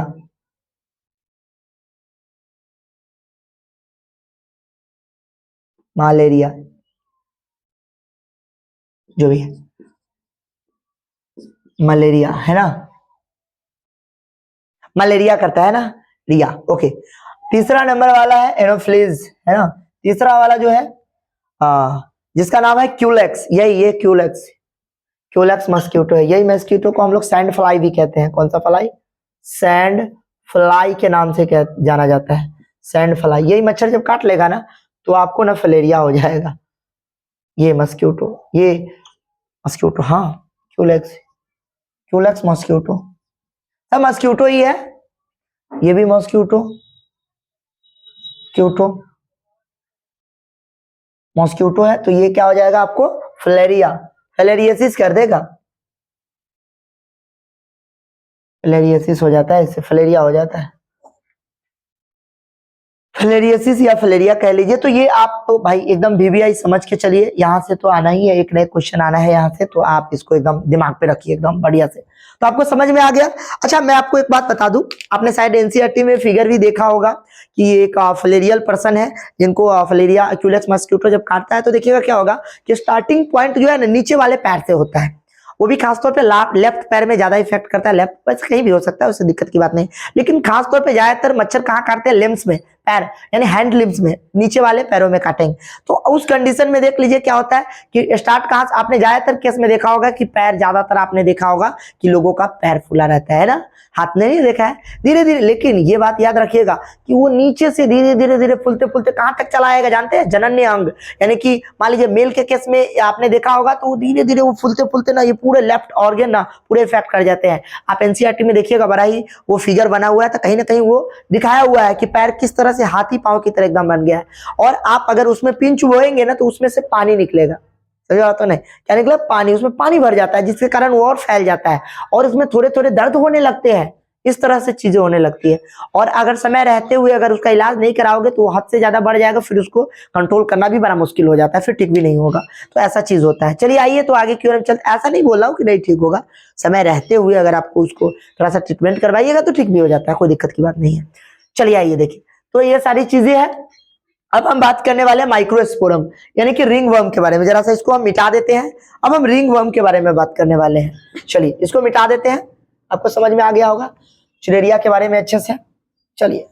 मलेरिया जो भी है, मलेरिया है ना, मलेरिया करता है ना, रिया। ओके, तीसरा नंबर वाला है एनोफ्लिज है ना। तीसरा वाला जो है जिसका नाम है क्यूलेक्स, यही ये क्यूलेक्स, क्यूलेक्स मस्क्यूटो है। यही मस्क्यूटो को हम लोग सैंड फ्लाई भी कहते हैं। कौन सा फ्लाई? सैंड फ्लाई के नाम से जाना जाता है, सैंड फ्लाई। यही मच्छर जब काट लेगा ना तो आपको ना फलेरिया हो जाएगा। ये मस्क्यूटो, ये मस्क्यूटो, हाँ क्यूलेक्स, क्यूलेक्स मस्क्यूटो, सब मस्क्यूटो ही है। ये भी मॉस्क्यूटो, क्यूटो, मॉस्क्यूटो है। तो ये क्या हो जाएगा आपको? फ्लेरिया, फ्लेरियसिस कर देगा, फ्लेरियसिस हो जाता है, इससे फ्लेरिया हो जाता है, फ्लेरियसिस या फ्लेरिया कह लीजिए। तो ये आप तो भाई एकदम वीवीआई समझ के चलिए, यहाँ से तो आना ही है, एक नए क्वेश्चन आना है यहाँ से, तो आप इसको एकदम दिमाग पे रखिए एकदम बढ़िया से। तो आपको समझ में आ गया। अच्छा मैं आपको एक बात बता दूं, आपने शायद एनसीईआरटी में फिगर भी देखा होगा कि ये एक फ्लेरियल पर्सन है जिनको फ्लेरिया एक्यूलेक्स मस्क्यूटो जब काटता है तो देखिएगा क्या होगा कि स्टार्टिंग पॉइंट जो है ना नीचे वाले पैर से होता है, वो भी खासतौर पे लेफ्ट पैर में ज्यादा इफेक्ट करता है। लेफ्ट पैर से कहीं भी हो सकता है, उससे दिक्कत की बात नहीं, लेकिन खासतौर पे ज्यादातर मच्छर कहाँ काटते हैं? लिम्स में, पैर यानी हैंड लिम्स में, नीचे वाले पैरों में काटेंगे। तो उस कंडीशन में देख लीजिए क्या होता है कि स्टार्ट कहाँ से, आपने ज्यादातर केस में देखा होगा कि पैर, ज्यादातर आपने देखा होगा कि लोगों का पैर फूला रहता है ना, हाथ ने नहीं देखा है धीरे धीरे। लेकिन ये बात याद रखिएगा कि वो नीचे से धीरे धीरे धीरे फूलते फूलते कहां तक चला आएगा जानते हैं? जनन्य अंग, यानी कि मान लीजिए मेल के केस में आपने देखा होगा तो वो धीरे धीरे वो फूलते फूलते ना ये पूरे लेफ्ट ऑर्गन ना पूरे इफेक्ट कर जाते हैं। आप एनसीईआरटी में देखिएगा, बड़ा ही वो फिगर बना हुआ है, तो कहीं ना कहीं वो दिखाया हुआ है कि पैर किस तरह से हाथी पांव की तरह एकदम बन गया है। और आप अगर उसमें पिंच बोएंगे ना तो उसमें से पानी निकलेगा, सही बात तो नहीं? क्या निकला? पानी, उसमें पानी भर जाता है जिसके कारण वो और फैल जाता है और उसमें थोड़े थोड़े दर्द होने लगते हैं, इस तरह से चीजें होने लगती है। और अगर समय रहते हुए अगर उसका इलाज नहीं कराओगे तो वो हद से ज्यादा बढ़ जाएगा, फिर उसको कंट्रोल करना भी बड़ा मुश्किल हो जाता है, फिर ठीक भी नहीं होगा। तो ऐसा चीज होता है। चलिए आइए तो आगे की ओर हम चलते, ऐसा नहीं बोल रहा हूँ कि नहीं ठीक होगा, समय रहते हुए अगर आपको उसको थोड़ा सा ट्रीटमेंट करवाइएगा तो ठीक भी हो जाता है, कोई दिक्कत की बात नहीं है। चलिए आइए देखिए, तो ये सारी चीजें हैं। अब हम बात करने वाले हैं माइक्रोस्पोरम यानी कि रिंग वर्म के बारे में। जरा सा इसको हम मिटा देते हैं, अब हम रिंग वर्म के बारे में बात करने वाले हैं। चलिए इसको मिटा देते हैं, आपको समझ में आ गया होगा चिलेरिया के बारे में अच्छे से। चलिए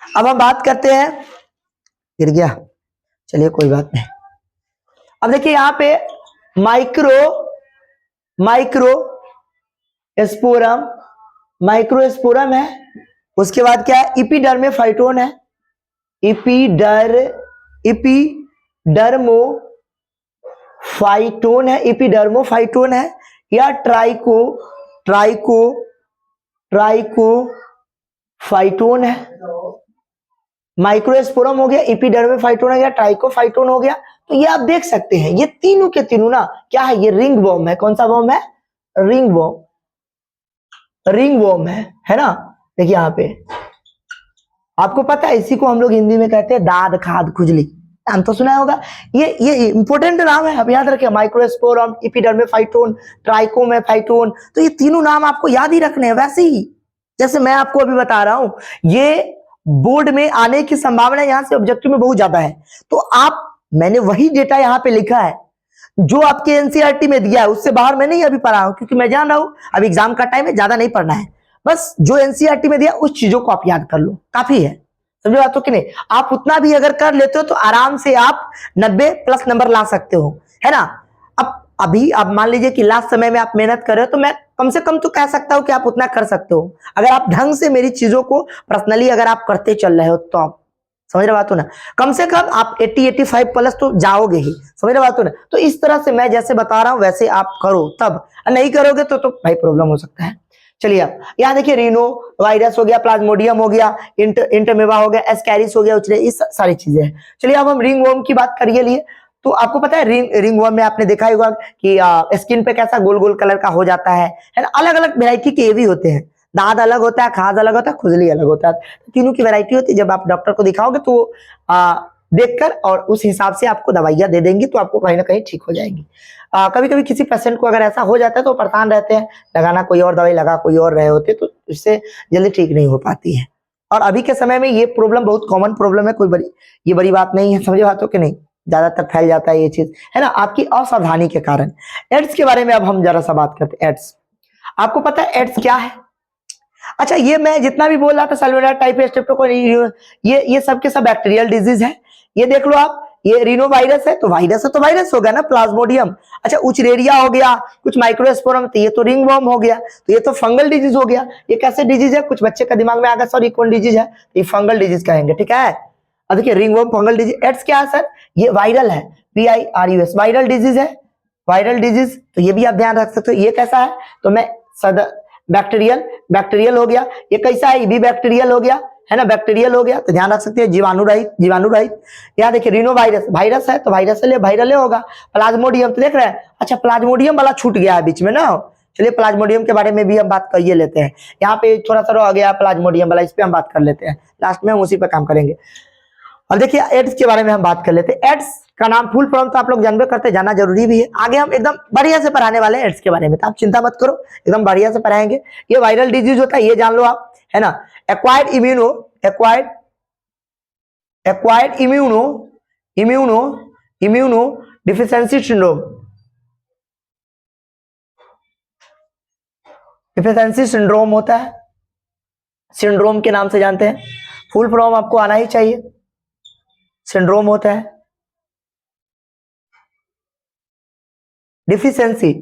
अब हम बात करते हैं, गिर गया, चलिए कोई बात नहीं। अब देखिए यहाँ पे माइक्रो माइक्रो स्पोरम, माइक्रोस्पोरम है। उसके बाद क्या है, इपीडर्मेफाइटोन है, इपीडर्मोफाइटोन है, इपीडर्मोफाइटोन है, या ट्राइकोफाइटोन है। माइक्रोस्पोरम हो गया, इपीडर्मेफाइटोन है, या ट्राइकोफाइटोन हो गया। तो ये आप देख सकते हैं, ये तीनों के तीनों ना क्या है, ये रिंग वॉर्म है। कौन सा वॉर्म है, रिंग वॉर्म, रिंग वॉर्म है ना। देखिए यहाँ पे आपको पता है, इसी को हम लोग हिंदी में कहते हैं दाद खाद खुजली, नाम तो सुना होगा। ये इंपोर्टेंट नाम है, आप याद रखिए, माइक्रोस्पोरम, इपीडर्मेफाइटोन, ट्राइकोमेफाइटोन। तो ये तीनों नाम आपको याद ही रखने हैं। वैसे ही जैसे मैं आपको अभी बता रहा हूं, ये बोर्ड में आने की संभावना यहाँ से ऑब्जेक्टिव में बहुत ज्यादा है। तो मैंने वही डेटा यहाँ पे लिखा है जो आपके एनसीईआरटी में दिया है, उससे बाहर मैं नहीं अभी पढ़ा हूं, क्योंकि मैं जान रहा हूं अभी एग्जाम का टाइम है, ज्यादा नहीं पढ़ना है। बस जो एनसीईआरटी में दिया उस चीजों को आप याद कर लो, काफी है। समझे बात हो कि नहीं। आप उतना भी अगर कर लेते हो तो आराम से आप 90+ नंबर ला सकते हो, है ना। अब अभी आप मान लीजिए कि लास्ट समय में आप मेहनत कर रहे हो, तो मैं कम से कम तो कह सकता हूं कि आप उतना कर सकते हो, अगर आप ढंग से मेरी चीजों को पर्सनली अगर आप करते चल रहे हो तो। आप समझ रहे बात हो ना, कम से कम आप 80-85+ तो जाओगे ही। समझ रहे बात हो ना। तो इस तरह से मैं जैसे बता रहा हूं वैसे आप करो, तब नहीं करोगे तो भाई प्रॉब्लम हो सकता है। चलिए आप यहाँ देखिए, रीनो वायरस हो गया, प्लाज्मोडियम हो गया, इंटरमेवा हो गया, एस्कैरिस हो गया, उचले, इस सारी चीजें हैं। चलिए अब हम रिंग वर्म की बात करिए लिए। तो आपको पता है रिंग वर्म में आपने देखा होगा कि स्किन पे कैसा गोल गोल कलर का हो जाता है ना। अलग अलग वेराइटी के ये भी होते हैं, दाद अलग होता है, खाज अलग होता है, खुजली अलग होता है। तीनों की वैरायटी होती है। जब आप डॉक्टर को दिखाओगे तो देखकर और उस हिसाब से आपको दवाइयां दे देंगी, तो आपको कहीं ना कहीं ठीक हो जाएंगी। कभी कभी किसी पेशेंट को अगर ऐसा हो जाता है तो परेशान रहते हैं, लगाना कोई और दवाई लगा कोई और रहे होते, तो इससे जल्दी ठीक नहीं हो पाती है। और अभी के समय में ये प्रॉब्लम बहुत कॉमन प्रॉब्लम है, कोई बड़ी बात नहीं है। समझे बातों कि नहीं, ज्यादातर फैल जाता है ये चीज, है ना, आपकी असावधानी के कारण। एड्स के बारे में अब हम जरा सा बात करते हैं। एड्स, आपको पता है एड्स क्या है। अच्छा, ये मैं जितना भी बोल रहा था, सल्मोनेला टाइफी, स्ट्रेप्टोकोकस, ये सब के सब बैक्टीरियल डिजीज है। ये देख लो आप, ये रीनो वायरस है तो वायरस होगा ना, प्लाज्मोडियम। अच्छा, उचरेरिया हो गया, कुछ माइक्रोस्पोरम, तो ये तो रिंग वर्म हो गया, तो ये तो फंगल डिजीज हो गया। ये कैसे डिजीज है, कुछ बच्चे का दिमाग में आ गया सर ये कौन डिजीज है, ये फंगल डिजीज कहेंगे, ठीक है। अब देखिए ringworm, fungal disease. AIDS क्या है सर, ये वायरल है, VIRUS, वायरल डिजीज है, वायरल डिजीज। तो ये भी आप ध्यान रख सकते हो। ये कैसा है, तो मैं बैक्टीरियल हो गया। ये कैसा है, ये भी बैक्टीरियल हो गया, है ना, बैक्टीरियल हो गया, तो ध्यान रख सकते हैं। जीवाणु रहित। यहाँ देखिए रीनो वायरस है तो वायरल होगा। प्लाज्मोडियम तो देख रहे हैं। अच्छा, प्लाज्मोडियम वाला छूट गया है बीच में ना। चलिए प्लाज्मोडियम के बारे में भी हम बात कर लेते हैं। यहाँ पे थोड़ा सा रह गया प्लाज्मोडियम वाला, इस पे हम बात कर लेते हैं, लास्ट में हम उसी पे काम करेंगे। अब देखिए एड्स के बारे में हम बात कर लेते हैं। एड्स का नाम फुल फॉर्म तो आप लोग जानबे करते, जानना जरूरी भी है। आगे हम एकदम बढ़िया से पढ़ाने वाले हैं एड्स के बारे में, तो आप चिंता मत करो, एकदम बढ़िया से पढ़ाएंगे। ये वायरल डिजीज होता है, ये जान लो आप, है ना। एक्वायर्ड इम्यूनो डिफिशियंसी सिंड्रोम होता है, सिंड्रोम के नाम से जानते हैं। फुल फॉर्म आपको आना ही चाहिए। सिंड्रोम होता है डिफिशियंसी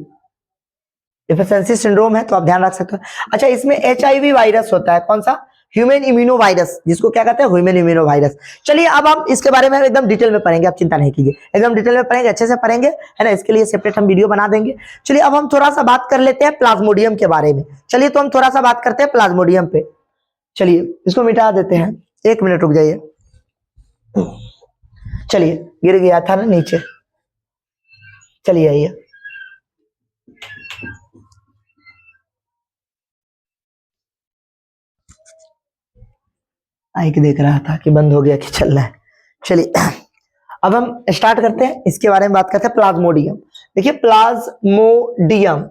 सिंड्रोम है, तो आप ध्यान रख सकते हो। अच्छा, इसमें HIV वायरस होता है, कौन सा, ह्यूमन इम्यूनो वायरस, जिसको क्या कहते हैं, ह्यूमन इम्यूनो वायरस। चलिए अब हम इसके बारे में एकदम डिटेल में पढ़ेंगे, आप चिंता नहीं कीजिए, एकदम डिटेल में पढ़ेंगे, अच्छे से पढ़ेंगे, है ना। इसके लिए सेपरेट हम वीडियो बना देंगे। चलिए अब हम थोड़ा सा बात कर लेते हैं प्लाज्मोडियम के बारे में। चलिए तो हम थोड़ा सा बात करते हैं प्लाज्मोडियम पे। चलिए इसको मिटा देते हैं, 1 मिनट रुक जाइए। चलिए, गिर गया था ना नीचे, चलिए आइए। आइए देख रहा था कि बंद हो गया कि चल रहा है। चलिए अब हम स्टार्ट करते हैं, इसके बारे में बात करते हैं। प्लाज्मोडियम, देखिए प्लाज्मोडियम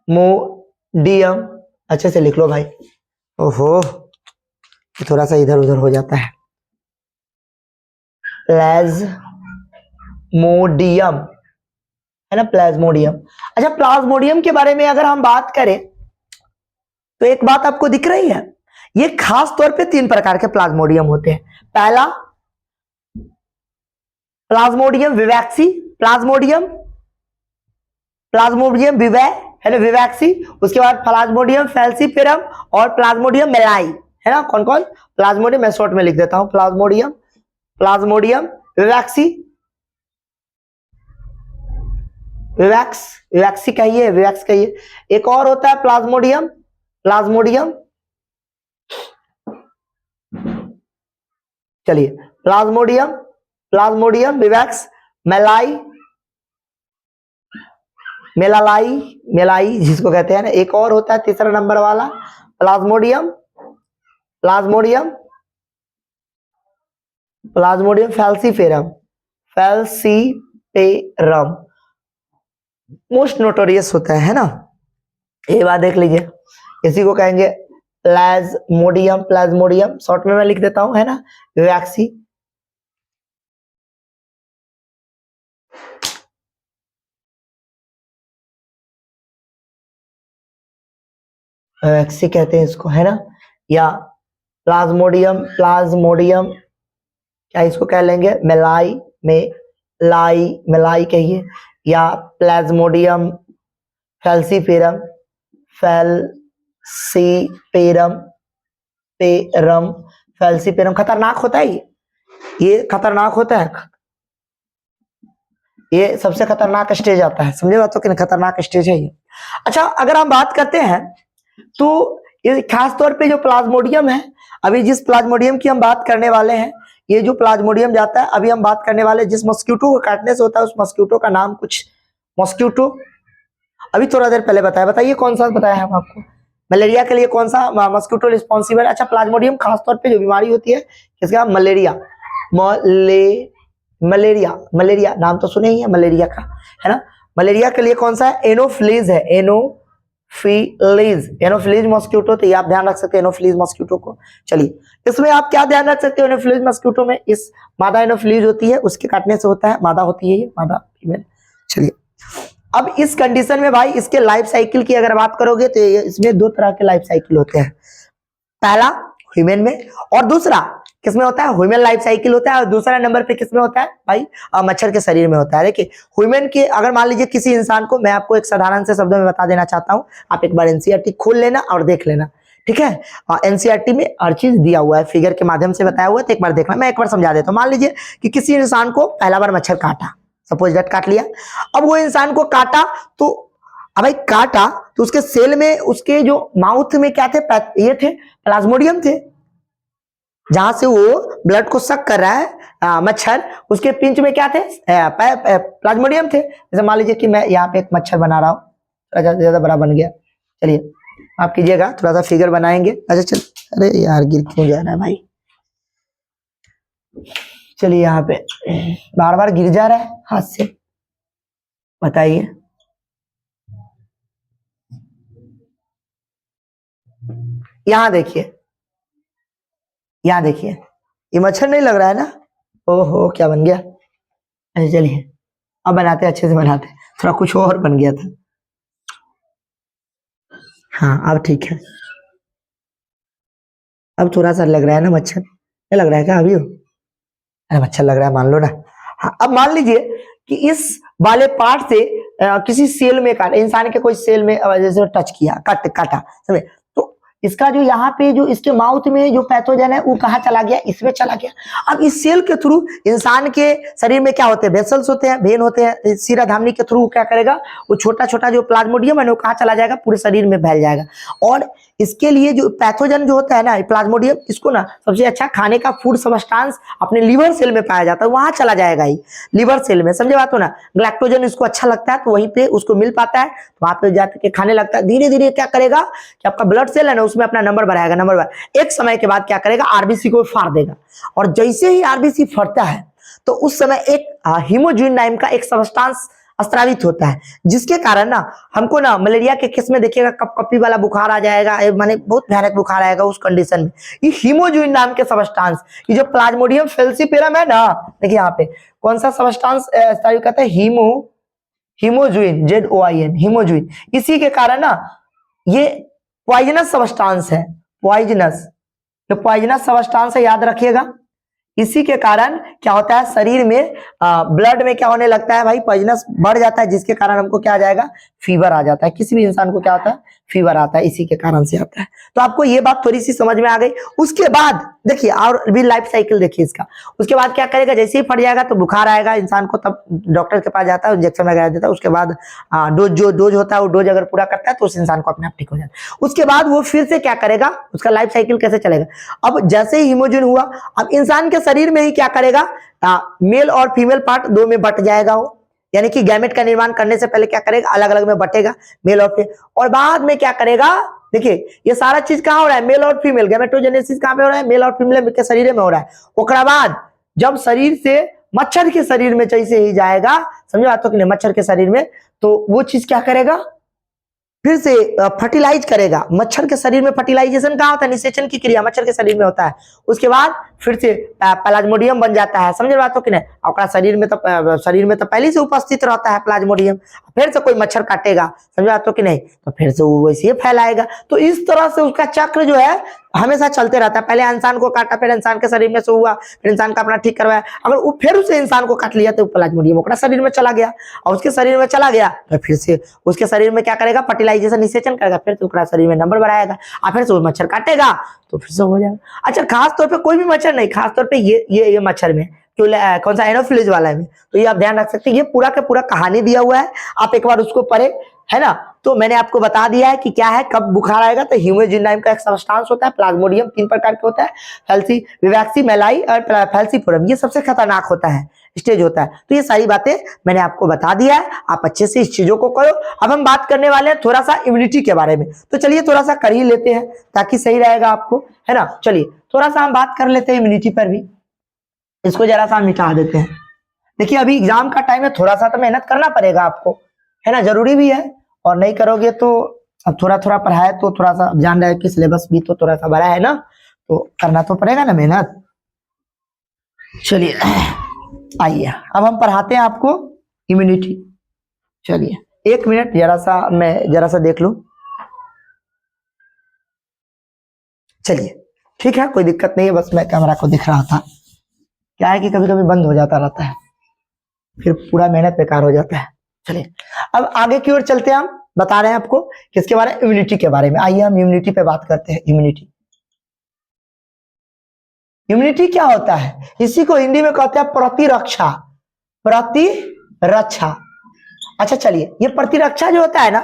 मोडियम, अच्छे से लिख लो भाई। ओहो, थोड़ा सा इधर उधर हो जाता है। प्लाज्मोडियम, है ना, प्लाज्मोडियम। अच्छा, प्लाज्मोडियम के बारे में अगर हम बात करें तो एक बात आपको दिख रही है, ये खास तौर पे 3 प्रकार के प्लाज्मोडियम होते हैं। पहला प्लाज्मोडियम विवैक्सी, प्लाज्मोडियम, प्लाज्मोडियम विवै है ना, विवैक्सी। उसके बाद प्लाज्मोडियम फैल्सीफेरम और प्लाज्मोडियम मेलाई, है ना। कौन कौन? प्लाज्मोडियम, मैं शॉर्ट में लिख देता हूं, plasmodium, plasmodium vivax, vivax, vivax कहिए, विवैक्स कहिए। एक और होता है प्लाज्मोडियम, प्लाज्मोडियम, चलिए प्लाज्मोडियम, प्लाज्मोडियम विवैक्स, मेलाई, मेलालाई, मेलाई जिसको कहते हैं ना। एक और होता है तीसरा नंबर वाला Plasmodium, Plasmodium, Plasmodium falciparum, falciparum most notorious होता है ना। ये बात देख लीजिए, इसी को कहेंगे प्लाज्मोडियम, प्लाज्मोडियम शॉर्ट में मैं लिख देता हूं, है ना, विवैक्सी। विवैक्सी कहते हैं इसको, है ना। या प्लाज्मोडियम, प्लाज्मोडियम क्या इसको कह लेंगे, मेलाई, मेलाई, मेलाई कहिए। या Plasmodium falciparum, falciparum, perm, falciparum खतरनाक होता है ये खतरनाक होता है, ये सबसे खतरनाक स्टेज आता है, समझे बातों कि खतरनाक स्टेज है ये। अच्छा, अगर हम बात करते हैं तो ये खास तौर पे जो प्लाज्मोडियम है, अभी जिस प्लाज्मोडियम की हम बात करने वाले हैं, ये जो प्लाज्मोडियम जाता है, अभी हम बात करने वाले जिस मॉस्किटो को काटने से होता है, उस मॉस्किटो का नाम कुछ मॉस्किटो अभी थोड़ा देर पहले बताया, बताइए कौन सा बताया है हम आपको, मलेरिया के लिए कौन सा मॉस्किटो रिस्पॉन्सिबल। अच्छा, प्लाज्मोडियम खासतौर पे जो बीमारी होती है किसका, मलेरिया, मलेरिया, मलेरिया नाम तो सुने ही है मलेरिया का, है ना। मलेरिया के लिए कौन सा है, एनोफ्लीज है, एनोफिलीज, एनोफिलीज मॉस्किटो, तो ये आप ध्यान रख सकते हैं एनोफिलीज मॉस्किटो को। चलिए, इसमें आप क्या ध्यान रख सकते हो, एनोफिलीज मॉस्किटो में इस मादा एनोफिलीज होती है, उसके काटने से होता है, मादा होती है ये, मादा फीमेल। चलिए, अब इस कंडीशन में भाई इसके लाइफ साइकिल की अगर बात करोगे तो इसमें दो तरह के लाइफ साइकिल होते हैं, पहला ह्यूमन में और दूसरा किसमें होता है, ह्यूमन लाइफ साइकिल होता है, और दूसरा नंबर पे किसमें होता है भाई, मच्छर के शरीर में होता है। देखिए, ह्यूमन के अगर मान लीजिए किसी इंसान को, मैं आपको एक साधारण से शब्दों में बता देना चाहता हूं, आप एक बार एनसीईआरटी खोल लेना और देख लेना, ठीक है। एनसीईआरटी में हर चीज दिया हुआ है, फिगर के माध्यम से बताया हुआ है, तो एक बार देखना। मैं एक बार समझा देता हूं, मान लीजिए कि किसी इंसान को पहला बार मच्छर काटा, सपोज दैट काट लिया, अब वो इंसान को काटा, तो अब भाई काटा तो उसके सेल में, उसके जो माउथ में क्या थे, ये थे प्लाज्मोडियम थे, जहां से वो ब्लड को सक कर रहा है मच्छर, उसके पिंच में क्या थे, प्लाज्मोडियम थे। जैसे मान लीजिए कि मैं यहाँ पे एक मच्छर बना रहा हूँ, ज्यादा बड़ा बन गया, चलिए आप कीजिएगा, थोड़ा सा फिगर बनाएंगे। अच्छा चल, अरे यार गिर क्यों जा रहा है भाई, चलिए यहाँ पे बार बार गिर जा रहा है हाथ से, बताइए। यहां देखिए, यहां देखिए, ये मच्छर नहीं लग रहा है ना, ओहो क्या बन गया। अच्छा चलिए, अब बनाते अच्छे से बनाते, थोड़ा कुछ और बन गया था, हाँ अब ठीक है, अब थोड़ा सा लग रहा है ना मच्छर, नहीं लग रहा है क्या अभी हो, अरे मच्छर लग रहा है मान लो ना। हाँ, अब मान लीजिए कि इस वाले पार्ट से किसी सेल में काटा, इंसान के कोई सेल में जैसे टच किया, काटा समझे, तो इसका जो यहाँ पे जो इसके माउथ में जो पैथोजन है वो कहाँ चला गया, इसमें चला गया। अब इस सेल के थ्रू इंसान के शरीर में क्या होते हैं, वेसल्स होते हैं, वेन होते हैं, सीरा धामनी के थ्रू क्या करेगा, वो छोटा छोटा जो प्लाज्मोडियम है वो कहाँ चला जाएगा, पूरे शरीर में फैल जाएगा। और इसके लिए जो पैथोजन जो होता है ना प्लाज्मोडियम, इसको ना सबसे अच्छा खाने का फूड सबस्टांस अपने लिवर सेल में पाया जाता है, वहां चला जाएगा ही, लिवर सेल में, समझे बात हो ना। ग्लैक्टोजन इसको अच्छा लगता है तो वहीं पे उसको मिल पाता है, तो वहां पे जाके खाने लगता है, धीरे धीरे क्या करेगा कि आपका ब्लड सेल है ना उसमें अपना नंबर बढ़ाएगा, नंबर बढ़ा, एक समय के बाद क्या करेगा, आरबीसी को फाड़ देगा, और जैसे ही आरबीसी फटता है तो उस समय एक हीमोजुइन नाम का एक सबस्टांस स्रावित होता है, जिसके कारण ना हमको ना मलेरिया के केस में देखिएगा कपकपी वाला बुखार आ जाएगा, माने बहुत भयानक बुखार आएगा उस कंडीशन में। ये हीमोजुइन नाम के सबस्टांस, ये जो प्लाज्मोडियम फैल्सीफेरम है ना, देखिए यहाँ पे कौन सा सबस्टांस स्रावित करता है, हीमोजुइन, ZOIN, हीमोजुइन, इसी के कारण ना ये पॉइजनस सबस्टांस है, पॉइजनस, जो पॉइजनस सबस्टांस है याद रखिएगा, इसी के कारण क्या होता है, शरीर में ब्लड में क्या होने लगता है भाई, पॉइजनस बढ़ जाता है, जिसके कारण हमको क्या आ जाएगा, फीवर आ जाता है। किसी भी इंसान को क्या आता है, फीवर आता है, इसी के कारण से आता है। तो आपको ये बात थोड़ी सी समझ में आ गई। उसके बाद देखिए और भी लाइफ साइकिल देखिए इसका। उसके बाद क्या करेगा, जैसे ही फट जाएगा तो बुखार आएगा इंसान को, तब डॉक्टर के पास जाता है, इंजेक्शन वगैरह देता है। उसके बाद डोज होता है, वो डोज अगर पूरा करता है तो उस इंसान को अपने आप ठीक हो जाता है। उसके बाद वो फिर से क्या करेगा, उसका लाइफ साइकिल कैसे चलेगा। अब जैसे ही हीमोजन हुआ, अब इंसान के शरीर में ही क्या करेगा, मेल और फीमेल पार्ट दो में बट जाएगा वो, यानी कि गैमेट का निर्माण करने से पहले क्या करेगा, अलग अलग में बटेगा मेल और फीमेल, और बाद में क्या करेगा, देखिए ये सारा चीज कहां हो रहा है, मेल और फीमेल गैमेटोजेनेसिस कहां पे हो रहा है, मेल और फीमेल के शरीर में हो रहा है। ओकरा बाद जब शरीर से मच्छर के शरीर में जैसे ही जाएगा, समझो बातों कि नहीं, मच्छर के शरीर में, तो वो चीज क्या करेगा, फिर से फर्टिलाइज करेगा। मच्छर के शरीर में फर्टिलाइजेशन कहाँ होता है, निषेचन की क्रिया मच्छर के शरीर में होता है। उसके बाद फिर से प्लाज्मोडियम बन जाता है, समझ बातों की नहीं, आपका शरीर में तो पहले से उपस्थित रहता है प्लाज्मोडियम, फिर से कोई मच्छर काटेगा, समझ बातों की नहीं, तो फिर से वो वैसे ही फैलाएगा। तो इस तरह से उसका चक्र जो है हमेशा चलते रहता है। पहले इंसान को काटा, फिर इंसान के शरीर में से हुआ, फिर इंसान का अपना ठीक करवाया, अगर वो फिर उसे इंसान को काट लिया तो प्लाज्मोडियम ओकरा शरीर में चला गया, और उसके शरीर में चला गया तो फिर से उसके शरीर में क्या करेगा, फर्टिलाइजेशन निषेचन करेगा, फिर से ओकरा शरीर में नंबर बढ़ाएगा, और फिर से वो मच्छर काटेगा तो फिर से हो जाएगा। अच्छा, खास तौर पे कोई भी मच्छर नहीं, खास तौर पे ये मच्छर में कौन सा एनोफिलीज वाला में, तो ये आप ध्यान रख सकते हैं। ये पूरा का पूरा कहानी दिया हुआ है, आप एक बार उसको पढ़े, है ना। तो मैंने आपको बता दिया है कि क्या है, कब बुखार आएगा, तो ह्यूमेजिन नाम का एक सब्सटेंस होता है, प्लाज्मोडियम 3 प्रकार के होता है, फैल्सी विवैक्सी मेलाई और फैल्सीफोरम, ये सबसे खतरनाक होता है, स्टेज होता है। तो ये सारी बातें मैंने आपको बता दिया है, आप अच्छे से इस चीजों को करो। अब हम बात करने वाले हैं थोड़ा सा इम्यूनिटी के बारे में, तो चलिए थोड़ा सा कर ही लेते हैं ताकि सही रहेगा आपको, है ना। चलिए थोड़ा सा हम बात कर लेते हैं इम्यूनिटी पर भी, इसको जरा सा मिटा देते हैं। देखिए अभी एग्जाम का टाइम है, थोड़ा सा तो मेहनत करना पड़ेगा आपको, है ना, जरूरी भी है, और नहीं करोगे तो अब थोड़ा थोड़ा पढ़ाए तो थोड़ा सा जान रहे कि सिलेबस भी तो थोड़ा सा बड़ा है ना, तो करना तो पड़ेगा ना मेहनत। चलिए आइए अब हम पढ़ाते हैं आपको इम्यूनिटी। चलिए 1 मिनट, जरा सा देख लूं। चलिए ठीक है, कोई दिक्कत नहीं है, बस मैं कैमरा को दिख रहा था, क्या है कि कभी कभी बंद हो जाता रहता है, फिर पूरा मेहनत बेकार हो जाता है। चलिए अब आगे की ओर चलते हैं, हम बता रहे हैं आपको किसके बारे में, इम्यूनिटी के बारे में। आइए हम इम्यूनिटी पे बात करते हैं। इम्यूनिटी क्या होता है, इसी को हिंदी में कहते हैं प्रतिरक्षा। प्रतिरक्षा, अच्छा चलिए, ये प्रतिरक्षा जो होता है ना,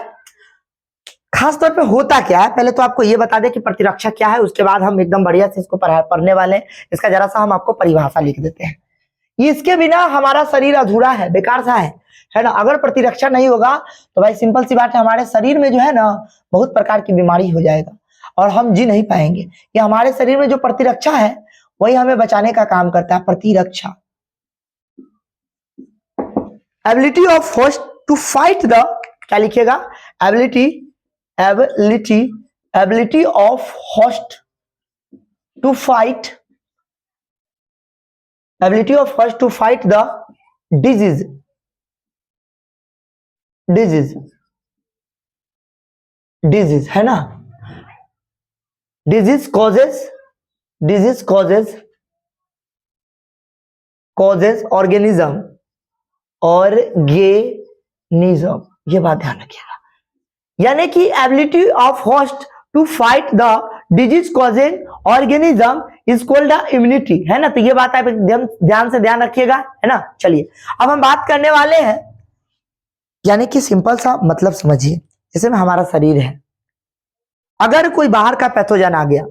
खास तौर पे होता क्या है, पहले तो आपको ये बता दें कि प्रतिरक्षा क्या है, उसके बाद हम एकदम बढ़िया से इसको पढ़ने वाले हैं। इसका जरा सा हम आपको परिभाषा लिख देते हैं। इसके बिना हमारा शरीर अधूरा है, बेकार सा है ना। अगर प्रतिरक्षा नहीं होगा तो भाई सिंपल सी बात है, हमारे शरीर में जो है ना बहुत प्रकार की बीमारी हो जाएगा और हम जी नहीं पाएंगे। ये हमारे शरीर में जो प्रतिरक्षा है वही हमें बचाने का काम करता है, प्रतिरक्षा। Ability of host to fight the, क्या लिखिएगा, ability of host to fight, ability of host to fight the disease है ना। disease causes organism, ये बात ध्यान रखिएगा, यानी कि ability of host to fight the disease causing organism is called the immunity, है ना। तो ये बात आप एकदम ध्यान से ध्यान रखिएगा, है ना। चलिए अब हम बात करने वाले हैं, यानी कि सिंपल सा मतलब समझिए, जैसे में हमारा शरीर है, अगर कोई बाहर का पैथोजन आ गया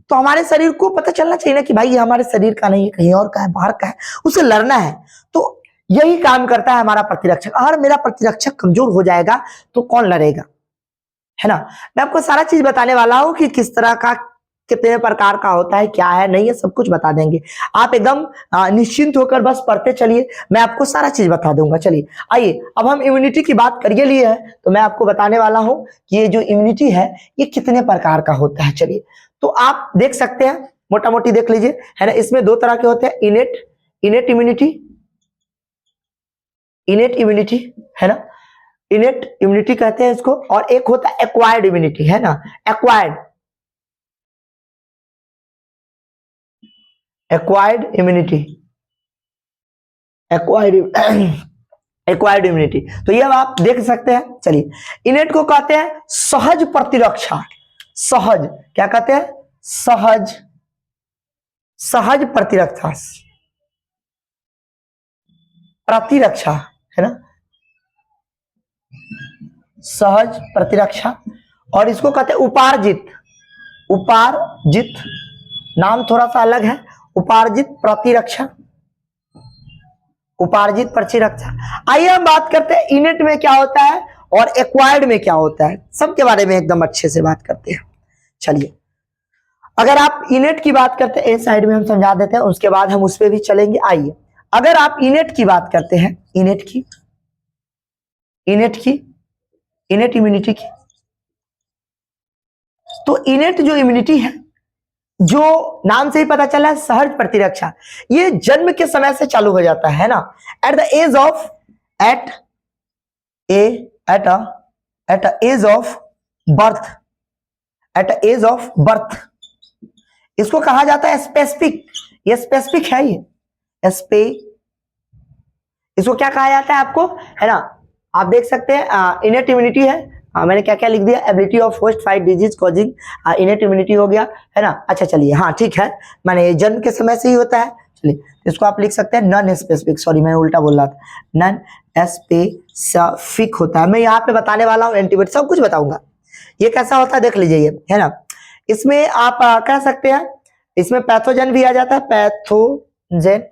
तो हमारे शरीर को पता चलना चाहिए ना कि भाई ये हमारे शरीर का नहीं है, कहीं और का है, बाहर का है, उसे लड़ना है। तो यही काम करता है हमारा प्रतिरक्षक। अगर मेरा प्रतिरक्षक कमजोर हो जाएगा तो कौन लड़ेगा, है ना। मैं आपको सारा चीज बताने वाला हूं कि किस तरह का, कितने प्रकार का होता है, क्या है, नहीं है, सब कुछ बता देंगे। आप एकदम निश्चिंत होकर बस पढ़ते चलिए, मैं आपको सारा चीज बता दूंगा। चलिए आइए अब हम इम्यूनिटी की बात करिए लिए है, तो मैं आपको बताने वाला हूं कि ये जो इम्यूनिटी है ये कितने प्रकार का होता है। चलिए तो आप देख सकते हैं, मोटा मोटी देख लीजिए, है ना। इसमें 2 तरह के होते हैं, इनेट इम्यूनिटी, है ना, इनेट इम्यूनिटी कहते हैं इसको, और एक होता है एक्वायर्ड इम्यूनिटी, है ना। Acquired immunity, acquired immunity. तो ये आप देख सकते हैं। चलिए, इनेट को कहते हैं सहज प्रतिरक्षा। सहज क्या कहते हैं? सहज, सहज प्रतिरक्षा, प्रतिरक्षा है ना, सहज प्रतिरक्षा। और इसको कहते हैं उपार्जित, उपार्जित नाम थोड़ा सा अलग है, उपार्जित प्रतिरक्षा, उपार्जित प्रतिरक्षा। आइए हम बात करते हैं इनेट में क्या होता है और एक्वायर्ड में क्या होता है, सबके बारे में एकदम अच्छे से बात करते हैं। चलिए, अगर आप इनेट की बात करते हैं, इस साइड में हम समझा देते हैं, उसके बाद हम उस पर भी चलेंगे। आइए, अगर आप इनेट की बात करते हैं, इनेट की, इनेट की, इनेट इम्यूनिटी की, तो इनेट जो इम्यूनिटी है, जो नाम से ही पता चला है सहज प्रतिरक्षा, ये जन्म के समय से चालू हो जाता है ना, at the age of, at age of birth, at age of birth. इसको कहा जाता है स्पेसिफिक, ये स्पेसिफिक है, ये इसको क्या कहा जाता है आपको, है ना, आप देख सकते हैं इनेट इम्यूनिटी है। मैंने क्या क्या लिख दिया, ability of host fight disease causing innate immunity हो गया, है ना। अच्छा चलिए, हाँ ठीक है, मैंने जन्म के समय से ही होता है। चलिए, इसको आप लिख सकते हैं नॉन स्पेसिफिक, सॉरी मैं उल्टा बोल रहा था, नॉन स्पेसिफिक होता है। मैं यहाँ पे बताने वाला हूँ, एंटीबायोटिक सब कुछ बताऊंगा। ये कैसा होता है देख लीजिए, है ना। इसमें आप कह सकते हैं, इसमें पैथोजन भी आ जाता है, पैथोजन।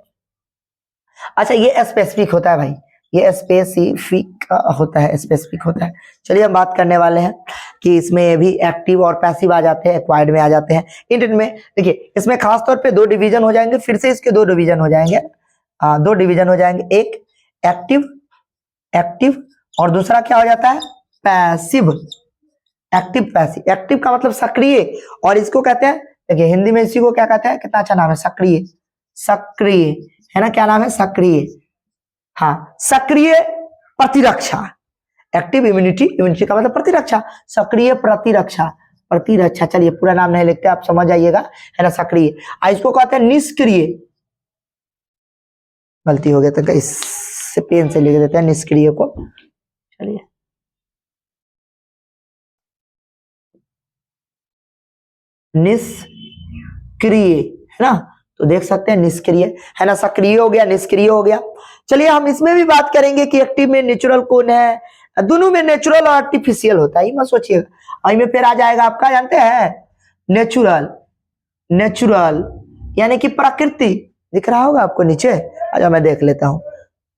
अच्छा, ये स्पेसिफिक होता है भाई, ये स्पेसिफिक होता है, स्पेसिफिक होता है। चलिए, हम बात करने वाले हैं कि इसमें भी एक्टिव और पैसिव आ जाते हैं, एक्वायर्ड में आ जाते हैं। इंटेंट में देखिए, इसमें खास तौर पे दो डिवीजन हो जाएंगे, फिर से इसके दो डिवीजन हो जाएंगे, दो डिवीजन हो जाएंगे, एक एक्टिव, एक्टिव, और दूसरा क्या हो जाता है, पैसिव, एक्टिव पैसिव। एक्टिव का मतलब सक्रिय, और इसको कहते हैं, देखिए हिंदी में इसी को क्या कहते हैं, कितना अच्छा नाम है, सक्रिय, सक्रिय है ना, क्या नाम है, सक्रिय, हाँ, सक्रिय प्रतिरक्षा। एक्टिव इम्यूनिटी, इम्यूनिटी का मतलब प्रतिरक्षा, सक्रिय प्रतिरक्षा, प्रतिरक्षा। चलिए, पूरा नाम नहीं लिखते, आप समझ जाइएगा, है ना, सक्रिय। इसको कहते हैं निष्क्रिय, गलती हो गया तो इससे पेन से लिख देते हैं निष्क्रिय को। चलिए, निष्क्रिय है ना, तो देख सकते हैं निष्क्रिय, है ना, सक्रिय हो गया, निष्क्रिय हो गया। चलिए, हम इसमें भी बात करेंगे कि एक्टिव में नेचुरल कौन है, दोनों में नेचुरल और आर्टिफिशियल होता है, मत सोचिएगा। में फिर आ जाएगा आपका, जानते हैं, नेचुरल, नेचुरल यानी कि प्राकृतिक, दिख रहा होगा आपको नीचे, अच्छा मैं देख लेता हूं,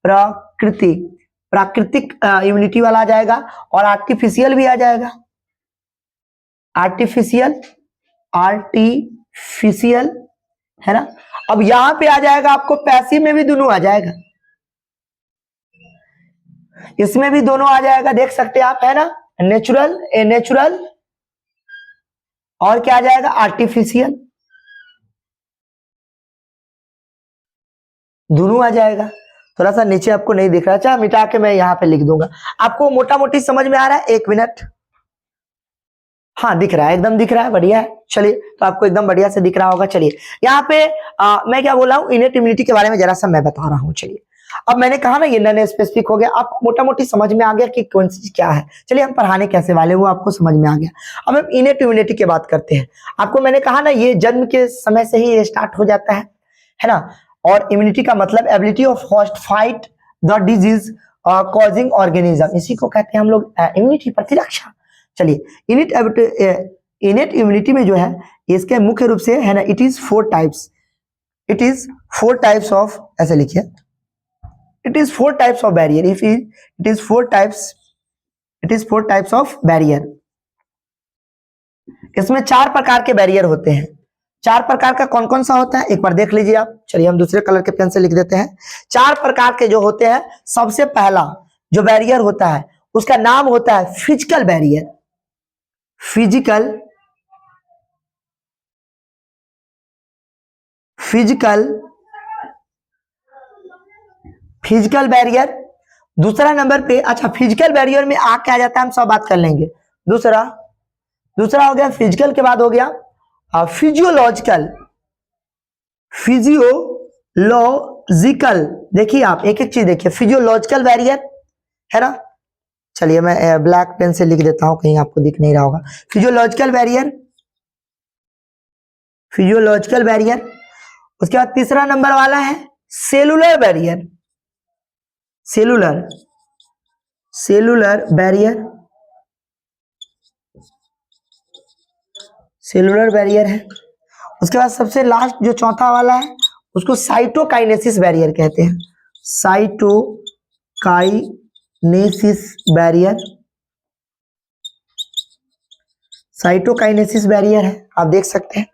प्राकृतिक, प्राकृतिक इम्यूनिटी वाला आ जाएगा, और आर्टिफिशियल भी आ जाएगा, आर्टिफिशियल, आर्टिफिशियल, है ना। अब यहां पे आ जाएगा आपको पैसिव में भी दोनों आ जाएगा, इसमें भी दोनों आ जाएगा, देख सकते हैं आप, है ना, नेचुरल, नेचुरल, और क्या आ जाएगा, आर्टिफिशियल, दोनों आ जाएगा। थोड़ा सा नीचे आपको नहीं दिख रहा, अच्छा मिटा के मैं यहाँ पे लिख दूंगा, आपको मोटा मोटी समझ में आ रहा है, एक मिनट, हाँ दिख रहा है, एकदम दिख रहा है, बढ़िया है। चलिए, तो आपको एकदम बढ़िया से दिख रहा होगा। चलिए, यहाँ पे मैं क्या बोल रहा हूँ, इनेट इम्यूनिटी के बारे में जरा सा मैं बता रहा हूँ। चलिए, अब मैंने कहा ना, ये नॉन स्पेसिफिक हो गया, आपको मोटा मोटी समझ में आ गया कि कौन सी क्या है। चलिए, हम पढ़ाने कैसे वाले, वो आपको समझ में आ गया। अब हम इनेट इम्यूनिटी की बात करते हैं। आपको मैंने कहा ना, ये जन्म के समय से ही स्टार्ट हो जाता है ना। और इम्यूनिटी का मतलब ability of host fight the disease causing organism, इसी को कहते हैं हम लोग इम्यूनिटी, प्रतिरक्षा। चलिए, इनेट इम्यूनिटी में जो है, इसके मुख्य रूप से, है ना, it is 4 types, it is 4 types of, ऐसे लिखिए, it is 4 types of barrier, if it is 4 types, it is 4 types of barrier. इसमें 4 प्रकार के बैरियर होते हैं। 4 प्रकार का कौन कौन सा होता है, एक बार देख लीजिए आप। चलिए, हम दूसरे कलर के पेन से लिख देते हैं। 4 प्रकार के जो होते हैं, सबसे पहला जो बैरियर होता है, उसका नाम होता है physical barrier, physical, physical, physical barrier. दूसरा नंबर पे, अच्छा फिजिकल बैरियर में आ क्या जाता है, हम सब बात कर लेंगे। दूसरा हो गया फिजिकल, के बाद हो गया फिजियोलॉजिकल, फिजियोलॉजिकल, देखिए आप एक एक चीज देखिए, फिजियोलॉजिकल बैरियर है ना, चलिए मैं ब्लैक पेन से लिख देता हूं, कहीं आपको दिख नहीं रहा होगा। Physiological barrier, physiological barrier. उसके बाद तीसरा नंबर वाला है cellular barrier, cellular, cellular barrier, cellular barrier है। उसके बाद सबसे लास्ट जो चौथा वाला है उसको साइटोकाइनेसिस बैरियर कहते हैं, साइटोकाइनेसिस बैरियर, साइटोकाइनेसिस बैरियर है, आप देख सकते हैं।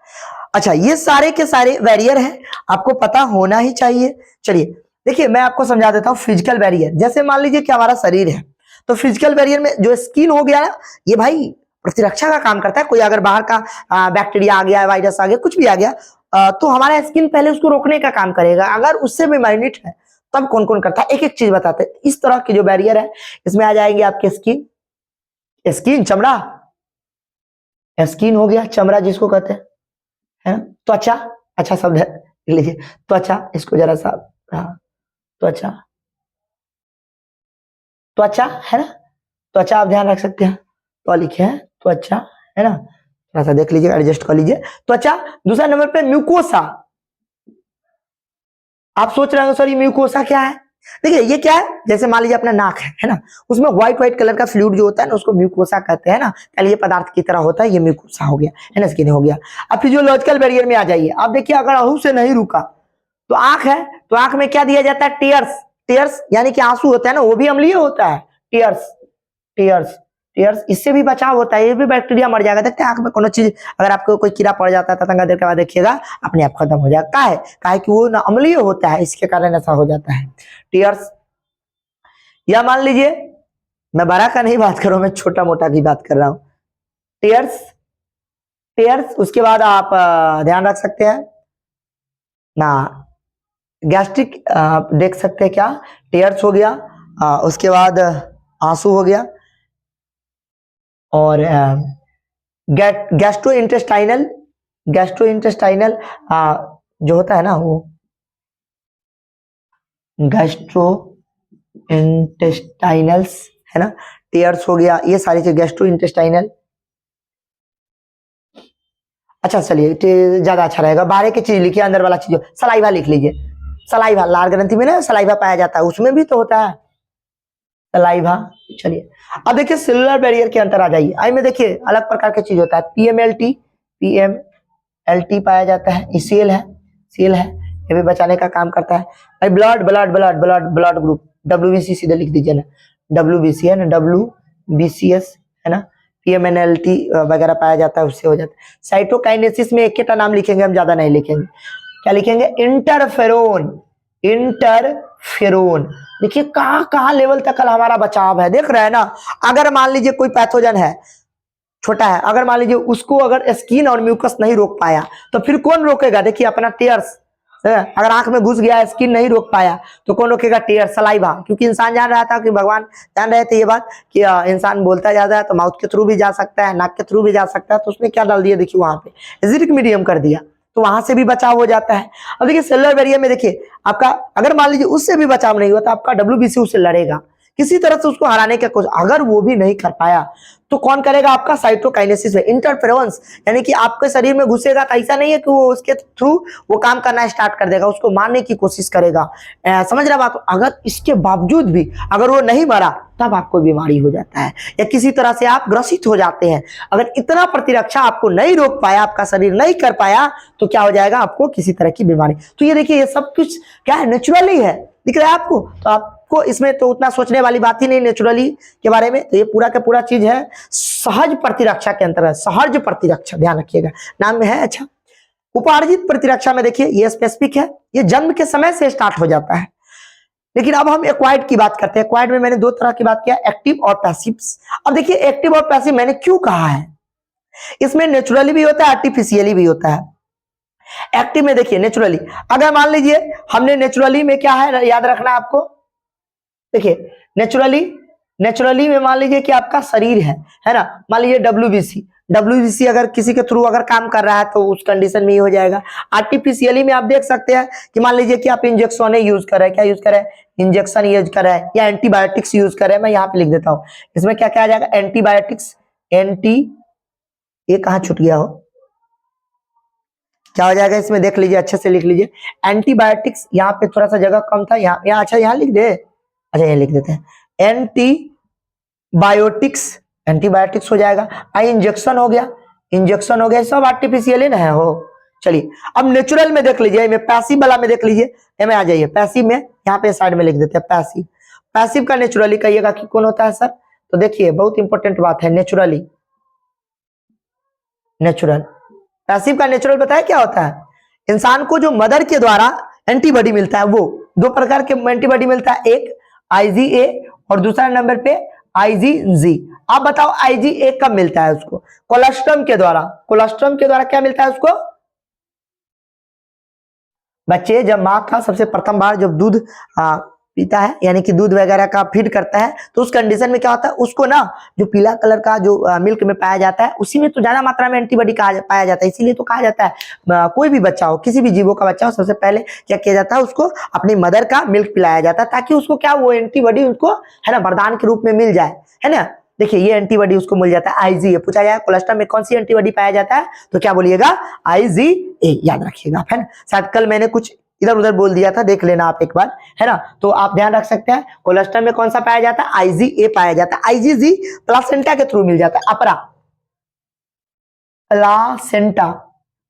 अच्छा, ये सारे के सारे बैरियर हैं, आपको पता होना ही चाहिए। चलिए देखिए मैं आपको समझा देता हूँ फिजिकल बैरियर। जैसे मान लीजिए कि हमारा शरीर है, तो फिजिकल बैरियर में जो स्किन हो गया ना, ये भाई प्रतिरक्षा का काम करता है। कोई अगर बाहर का बैक्टीरिया आ गया, वायरस आ गया, कुछ भी आ गया, तो हमारा स्किन पहले उसको रोकने का काम करेगा। अगर उससे बीमारी है तब कौन कौन करता है, एक एक चीज बताते हैं। इस तरह की जो बैरियर है इसमें आ जाएंगे आपके स्किन, स्किन चमड़ा, स्किन हो गया चमड़ा जिसको कहते हैं, है ना। त्वचा, अच्छा शब्द है, लीजिए त्वचा, इसको जरा सा, हाँ त्वचा, त्वचा है ना, त्वचा आप ध्यान रख सकते हैं, तो लिखे हैं त्वचा, है ना, थोड़ा सा देख लीजिए, एडजस्ट कर लीजिए, त्वचा। दूसरा नंबर पे म्यूकोसा। आप सोच रहे हो सर ये म्यूकोसा क्या है, देखिए ये क्या है, जैसे मान लीजिए अपना नाक है ना, उसमें व्हाइट व्हाइट कलर का फ्लूइड जो होता है ना, उसको म्यूकोसा कहते हैं ना, पहले ये पदार्थ की तरह होता है, ये म्यूकोसा हो गया, है ना, स्किन हो गया। अब फिजियोलॉजिकल बैरियर में आ जाइए, आप देखिए अगर अहू से नहीं रुका तो आंख है, तो आंख में क्या दिया जाता है, टीयर्स, टीयर्स यानी कि आंसू होता है ना, वो भी अम्लीय होता है, टीयर्स, टीयर्स, टीयर्स, इससे भी बचाव होता है, ये भी बैक्टीरिया मर जाएगा। देखते हैं आंख में कोनो चीज अगर आपको कोई कीड़ा पड़ जाता है तो तंगा देर के बाद देखिएगा अपने आप खत्म हो जाएगा, का है कि वो ना अम्लीय होता है, इसके कारण ऐसा हो जाता है, टीयर्स। या मान लीजिए, मैं बड़ा का नहीं बात कर रहा हूं, मैं छोटा मोटा की बात कर रहा हूं, टीयर्स, टीयर्स। उसके बाद आप ध्यान रख सकते हैं ना, गैस्ट्रिक देख सकते हैं क्या, टीयर्स हो गया, उसके बाद आंसू हो गया, और गैस्ट्रो इंटेस्टाइनल, गैस्ट्रो इंटेस्टाइनल जो होता है ना, वो गैस्ट्रो इंटेस्टाइनल्स है ना, टीयर्स हो गया, ये सारी चीज गैस्ट्रो इंटेस्टाइनल। अच्छा चलिए ज्यादा अच्छा रहेगा, बाहर की चीज लिखिए, अंदर वाला चीज, सलाइवा लिख लीजिए, सलाइवा, लाल ग्रंथि में ना सलाइवा पाया जाता है, उसमें भी तो होता है सलाइवा। चलिए अब देखिए सेलुलर बैरियर के अंतर आ जाइए, आई में देखिए अलग प्रकार की चीज होता है, पीएमएलटी, पीएमएलटी पाया जाता है, ईसीएल है, सीएल है, ये भी बचाने का काम करता है। भाई blood blood blood blood blood group, WBC सीधे लिख दीजिए ना, डब्ल्यूबीसी है ना, डब्ल्यूबीसीएस है ना, पीएमएनएलटी वगैरह पाया जाता है, उससे हो जाता है। साइटोकाइनेसिस में एक ही नाम लिखेंगे हम, ज्यादा नहीं लिखेंगे, क्या लिखेंगे, इंटरफेरोन, इंटरफेरोन। देखिए कहां कहां लेवल तक हमारा बचाव है, देख रहे हैं ना। अगर मान लीजिए कोई पैथोजन है, छोटा है, अगर मान लीजिए उसको अगर स्किन और म्यूकस नहीं रोक पाया तो फिर कौन रोकेगा, देखिए अपना टीयर्स, अगर आंख में घुस गया, स्किन नहीं रोक पाया तो कौन रोकेगा, टीयर, सलाइवा। क्योंकि इंसान जान रहा था कि भगवान जान रहे थे ये बात कि इंसान बोलता जाता है तो माउथ के थ्रू भी जा सकता है, नाक के थ्रू भी जा सकता है, तो उसने क्या डाल दिया, देखिए वहां पे एसिडिक मीडियम कर दिया, तो वहां से भी बचाव हो जाता है। अब देखिए सेलुलर बैरियर में देखिए आपका, अगर मान लीजिए उससे भी बचाव नहीं हुआ तो आपका डब्ल्यूबीसी उससे लड़ेगा, किसी तरह से उसको हराने का कोशिश, अगर वो भी नहीं कर पाया तो कौन करेगा, आपका साइटोकाइनेसिस में इंटरफेरेंस, यानी कि आपके शरीर में घुसेगा तो ऐसा नहीं है कि वो उसके थ्रू वो काम करना स्टार्ट कर देगा, उसको मारने की कोशिश करेगा, समझ रहे बात। अगर इसके बावजूद भी अगर वो नहीं मरा तब आपको बीमारी हो जाता है या किसी तरह से आप ग्रसित हो जाते हैं। अगर इतना प्रतिरक्षा आपको नहीं रोक पाया, आपका शरीर नहीं कर पाया, तो क्या हो जाएगा, आपको किसी तरह की बीमारी। तो ये देखिए ये सब कुछ क्या है, नेचुरली है, दिख रहा है आपको, तो आपको इसमें तो उतना सोचने वाली बात ही नहीं नेचुरली के बारे में। तो ये पूरा का पूरा चीज है सहज प्रतिरक्षा के अंतर्गत, सहज प्रतिरक्षा, ध्यान रखिएगा नाम में है। अच्छा, उपार्जित प्रतिरक्षा में देखिए ये स्पेसिफिक है, ये जन्म के समय से स्टार्ट हो जाता है। लेकिन अब हम एक्वायर्ड की बात करते हैं। एक्वायर्ड में मैंने दो तरह की बात किया, एक्टिव और पैसिव। अब देखिए एक्टिव और पैसिव मैंने क्यों कहा है, इसमें नेचुरली भी होता है, आर्टिफिशियली भी होता है। एक्टिव में देखिए नेचुरली, अगर मान लीजिए हमने नेचुरली में क्या है याद रखना आपको, देखिए नेचुरली में मान लीजिए कि आपका शरीर है ना, मान लीजिए डब्ल्यूबीसी, WBC अगर किसी के थ्रू अगर काम कर रहा है तो उस कंडीशन में ही हो जाएगा। आर्टिफिशियली में आप देख सकते हैं कि मान लीजिए कि आप इंजेक्शन यूज कर रहे हैं, क्या यूज कर रहे हैं, इंजेक्शन यूज कर रहे हैं या एंटीबायोटिक्स यूज कर रहे हैं। मैं यहाँ पे लिख देता हूँ, इसमें क्या क्या आ जाएगा, एंटीबायोटिक्स, ये कहाँ छूट गया हो, क्या हो जाएगा इसमें देख लीजिए, अच्छे से लिख लीजिए, एंटीबायोटिक्स, यहाँ पे थोड़ा सा जगह कम था, यहाँ अच्छा यहाँ लिख दे, अच्छा ये लिख देते हैं, एंटीबायोटिक्स, एंटीबायोटिक्स हो जाएगा। आई इंजेक्शन हो गया, इंजेक्शन हो गया, सब आर्टिफिशियल ही ना है हो। चलिए अब नेचुरल में देख लीजिए, में पैसिव वाला में देख लीजिए, में आ जाइए पैसिव में, यहाँ पे साइड में लिख देते हैं पैसिव। पैसिव का नेचुरली कहिएगा कि कौन होता है सर, तो देखिए बहुत इंपॉर्टेंट बात है, नेचुरली, नेचुरल, पैसिव का नेचुरल बताया क्या होता है, इंसान को जो मदर के द्वारा एंटीबॉडी मिलता है, वो दो प्रकार के एंटीबॉडी मिलता है, एक IgA और दूसरा नंबर पे IgG। आप बताओ IgA कब मिलता है उसको, कोलेस्ट्रम के द्वारा, कोलेस्ट्रम के द्वारा क्या मिलता है उसको बच्चे, जब माँ का सबसे प्रथम बार जब दूध पीता है, यानी कि दूध वगैरह का फीड करता है, तो उस कंडीशन में क्या होता है, उसको ना जो पीला कलर का जो मिल्क में पाया जाता है, उसी में तो ज्यादा मात्रा में एंटीबॉडी पाया जाता है। इसीलिए तो कहा जाता है कोई भी बच्चा हो, किसी भी जीवों का बच्चा हो, सबसे पहले क्या किया जाता है, उसको अपनी मदर का मिल्क पिलाया जाता है, ताकि उसको क्या वो एंटीबॉडी उसको है ना वरदान के रूप में मिल जाए, है ना। देखिए ये एंटीबॉडी उसको मिल जाता है IgA। पूछा जाए कोलेस्ट्रॉल में कौन सी एंटीबॉडी पाया जाता है, तो क्या बोलिएगा, IgA, याद रखिएगा, है ना। शायद कल मैंने कुछ इधर उधर बोल दिया था, देख लेना आप एक बार, है ना। तो आप ध्यान रख सकते हैं, कोलेस्ट्रॉल में कौन सा पाया जाता है, IgA पाया जाता है। IgG प्लासेंटा के थ्रू मिल जाता है, अपरा, प्लासेंटा,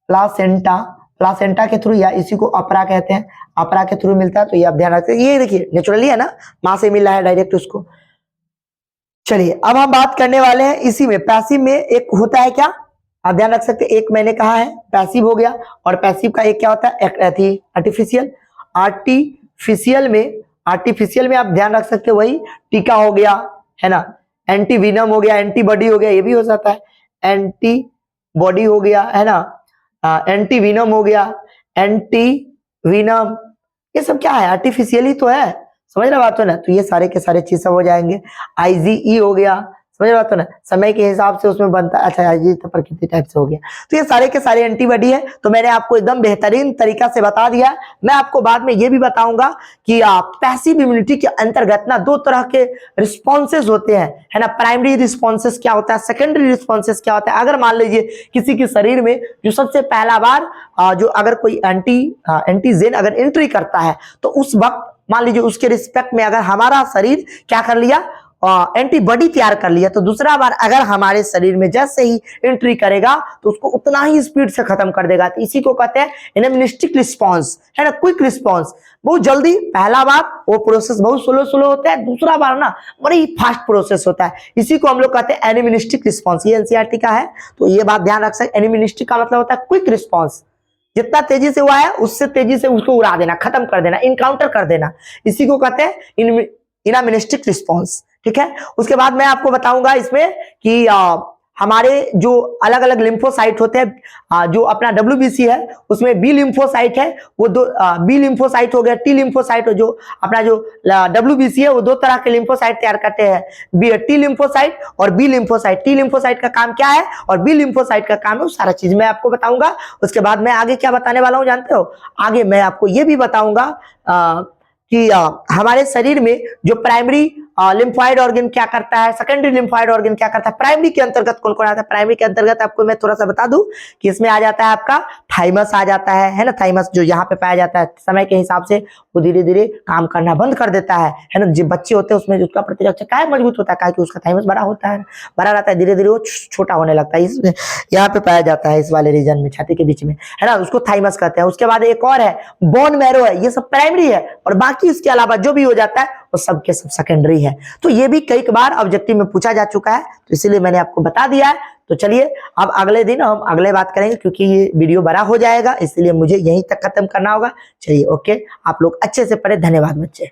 प्लासेंटा, प्लासेंटा के थ्रू, या इसी को अपरा कहते हैं, अपरा के थ्रू मिलता है। तो ये आप ध्यान रखते हैं, ये देखिए नेचुरली है ना, माँ से मिला है डायरेक्ट उसको। चलिए अब हम बात करने वाले हैं इसी में, पैसिव में एक होता है क्या, आप ध्यान रख सकते हैं, एक मैंने कहा है पैसिव हो गया, और पैसिव का एक क्या होता है, आर्टिफिशियल। आर्टिफिशियल में आप ध्यान रख सकते हैं, वही टीका हो गया, है ना, एंटीवीनम हो गया, एंटीबॉडी हो गया, ये भी हो जाता है, एंटीबॉडी हो गया, है ना, एंटीवीनम हो गया, एंटीवीनम, ये सब क्या है, आर्टिफिशियल ही तो है, समझ रहे बात हो ना। तो ये सारे के सारे चीज सब हो जाएंगे। IgE हो गया, समझ रहे बात हो ना, समय के हिसाब से उसमें बनता है, अच्छा IgE तो प्रकृति टाइप से हो गया। तो ये सारे के सारे एंटीबॉडी है, तो मैंने आपको एकदम बेहतरीन तरीका से बता दिया। मैं आपको बाद में ये भी बताऊंगा कि पैसिव इम्यूनिटी के अंतर्गत ना दो तरह के रिस्पॉन्सेज होते हैं, है ना। प्राइमरी रिस्पॉन्सेज क्या होता है, सेकेंडरी रिस्पॉन्सेज क्या होता है। अगर मान लीजिए किसी के शरीर में जो सबसे पहला बार जो अगर कोई एंटीजेन अगर एंट्री करता है, तो उस वक्त मान लीजिए उसके रिस्पेक्ट में अगर हमारा शरीर क्या कर लिया, एंटीबॉडी तैयार कर लिया, तो दूसरा बार अगर हमारे शरीर में जैसे ही एंट्री करेगा तो उसको उतना ही स्पीड से खत्म कर देगा। तो इसी को कहते हैं इम्यूनिस्टिक रिस्पॉन्स, है ना, क्विक रिस्पॉन्स, बहुत जल्दी। पहला बार वो प्रोसेस बहुत स्लो होता है, दूसरा बार ना बड़ी फास्ट प्रोसेस होता है, इसी को हम लोग कहते हैं एनिमिनिस्टिक रिस्पॉन्स। ये NCERT का है, तो ये बात ध्यान रख सकते। एनिमिनिस्टिक का मतलब होता है क्विक रिस्पॉन्स, जितना तेजी से हुआ है उससे तेजी से उसको उड़ा देना, खत्म कर देना, इनकाउंटर कर देना, इसी को कहते हैं इनामिनिस्टिक रिस्पॉन्स, ठीक है। उसके बाद मैं आपको बताऊंगा इसमें कि हमारे जो अलग अलग लिम्फोसाइट होते हैं, जो अपना WBC है उसमें B लिम्फोसाइट है, वो दो B लिम्फोसाइट हो गया, T लिम्फोसाइट, जो अपना जो WBC है वो दो तरह के लिम्फोसाइट तैयार करते हैं, T लिम्फोसाइट और B लिम्फोसाइट। T लिम्फोसाइट का काम क्या है और B लिम्फोसाइट का काम है, वो सारा चीज मैं आपको बताऊंगा। उसके बाद मैं आगे क्या बताने वाला हूं जानते हो, आगे मैं आपको ये भी बताऊंगा कि हमारे शरीर में जो प्राइमरी लिम्फॉइड ऑर्गन क्या करता है, सेकेंडरी लिम्फॉइड ऑर्गन क्या करता है, प्राइमरी के अंतर्गत कौन कौन आता है। प्राइमरी के अंतर्गत आपको मैं थोड़ा सा बता दूं कि इसमें आ जाता है आपका थाइमस आ जाता है ना, थाइमस जो यहाँ पे पाया जाता है, समय के हिसाब से वो धीरे धीरे काम करना बंद कर देता है ना। जो बच्चे होते हैं उसमें उसका प्रतिरक्षा क्या मजबूत होता है, कि उसका थाइमस बड़ा होता है, बड़ा रहता है, धीरे धीरे वो छोटा होने लगता है। इसमें यहाँ पे पाया जाता है, इस वाले रीजन में, छाती के बीच में, है ना, उसको थाइमस कहते हैं। उसके बाद एक और है बोन मैरो है, ये सब प्राइमरी है, और बाकी इसके अलावा जो भी हो जाता है वो सब के सब सेकेंडरी है। तो ये भी कई बार ऑब्जेक्टिव में पूछा जा चुका है, तो इसीलिए मैंने आपको बता दिया है। तो चलिए अब अगले दिन हम अगले बात करेंगे, क्योंकि ये वीडियो बड़ा हो जाएगा, इसलिए मुझे यहीं तक खत्म करना होगा। चलिए ओके, आप लोग अच्छे से पढ़े, धन्यवाद बच्चे।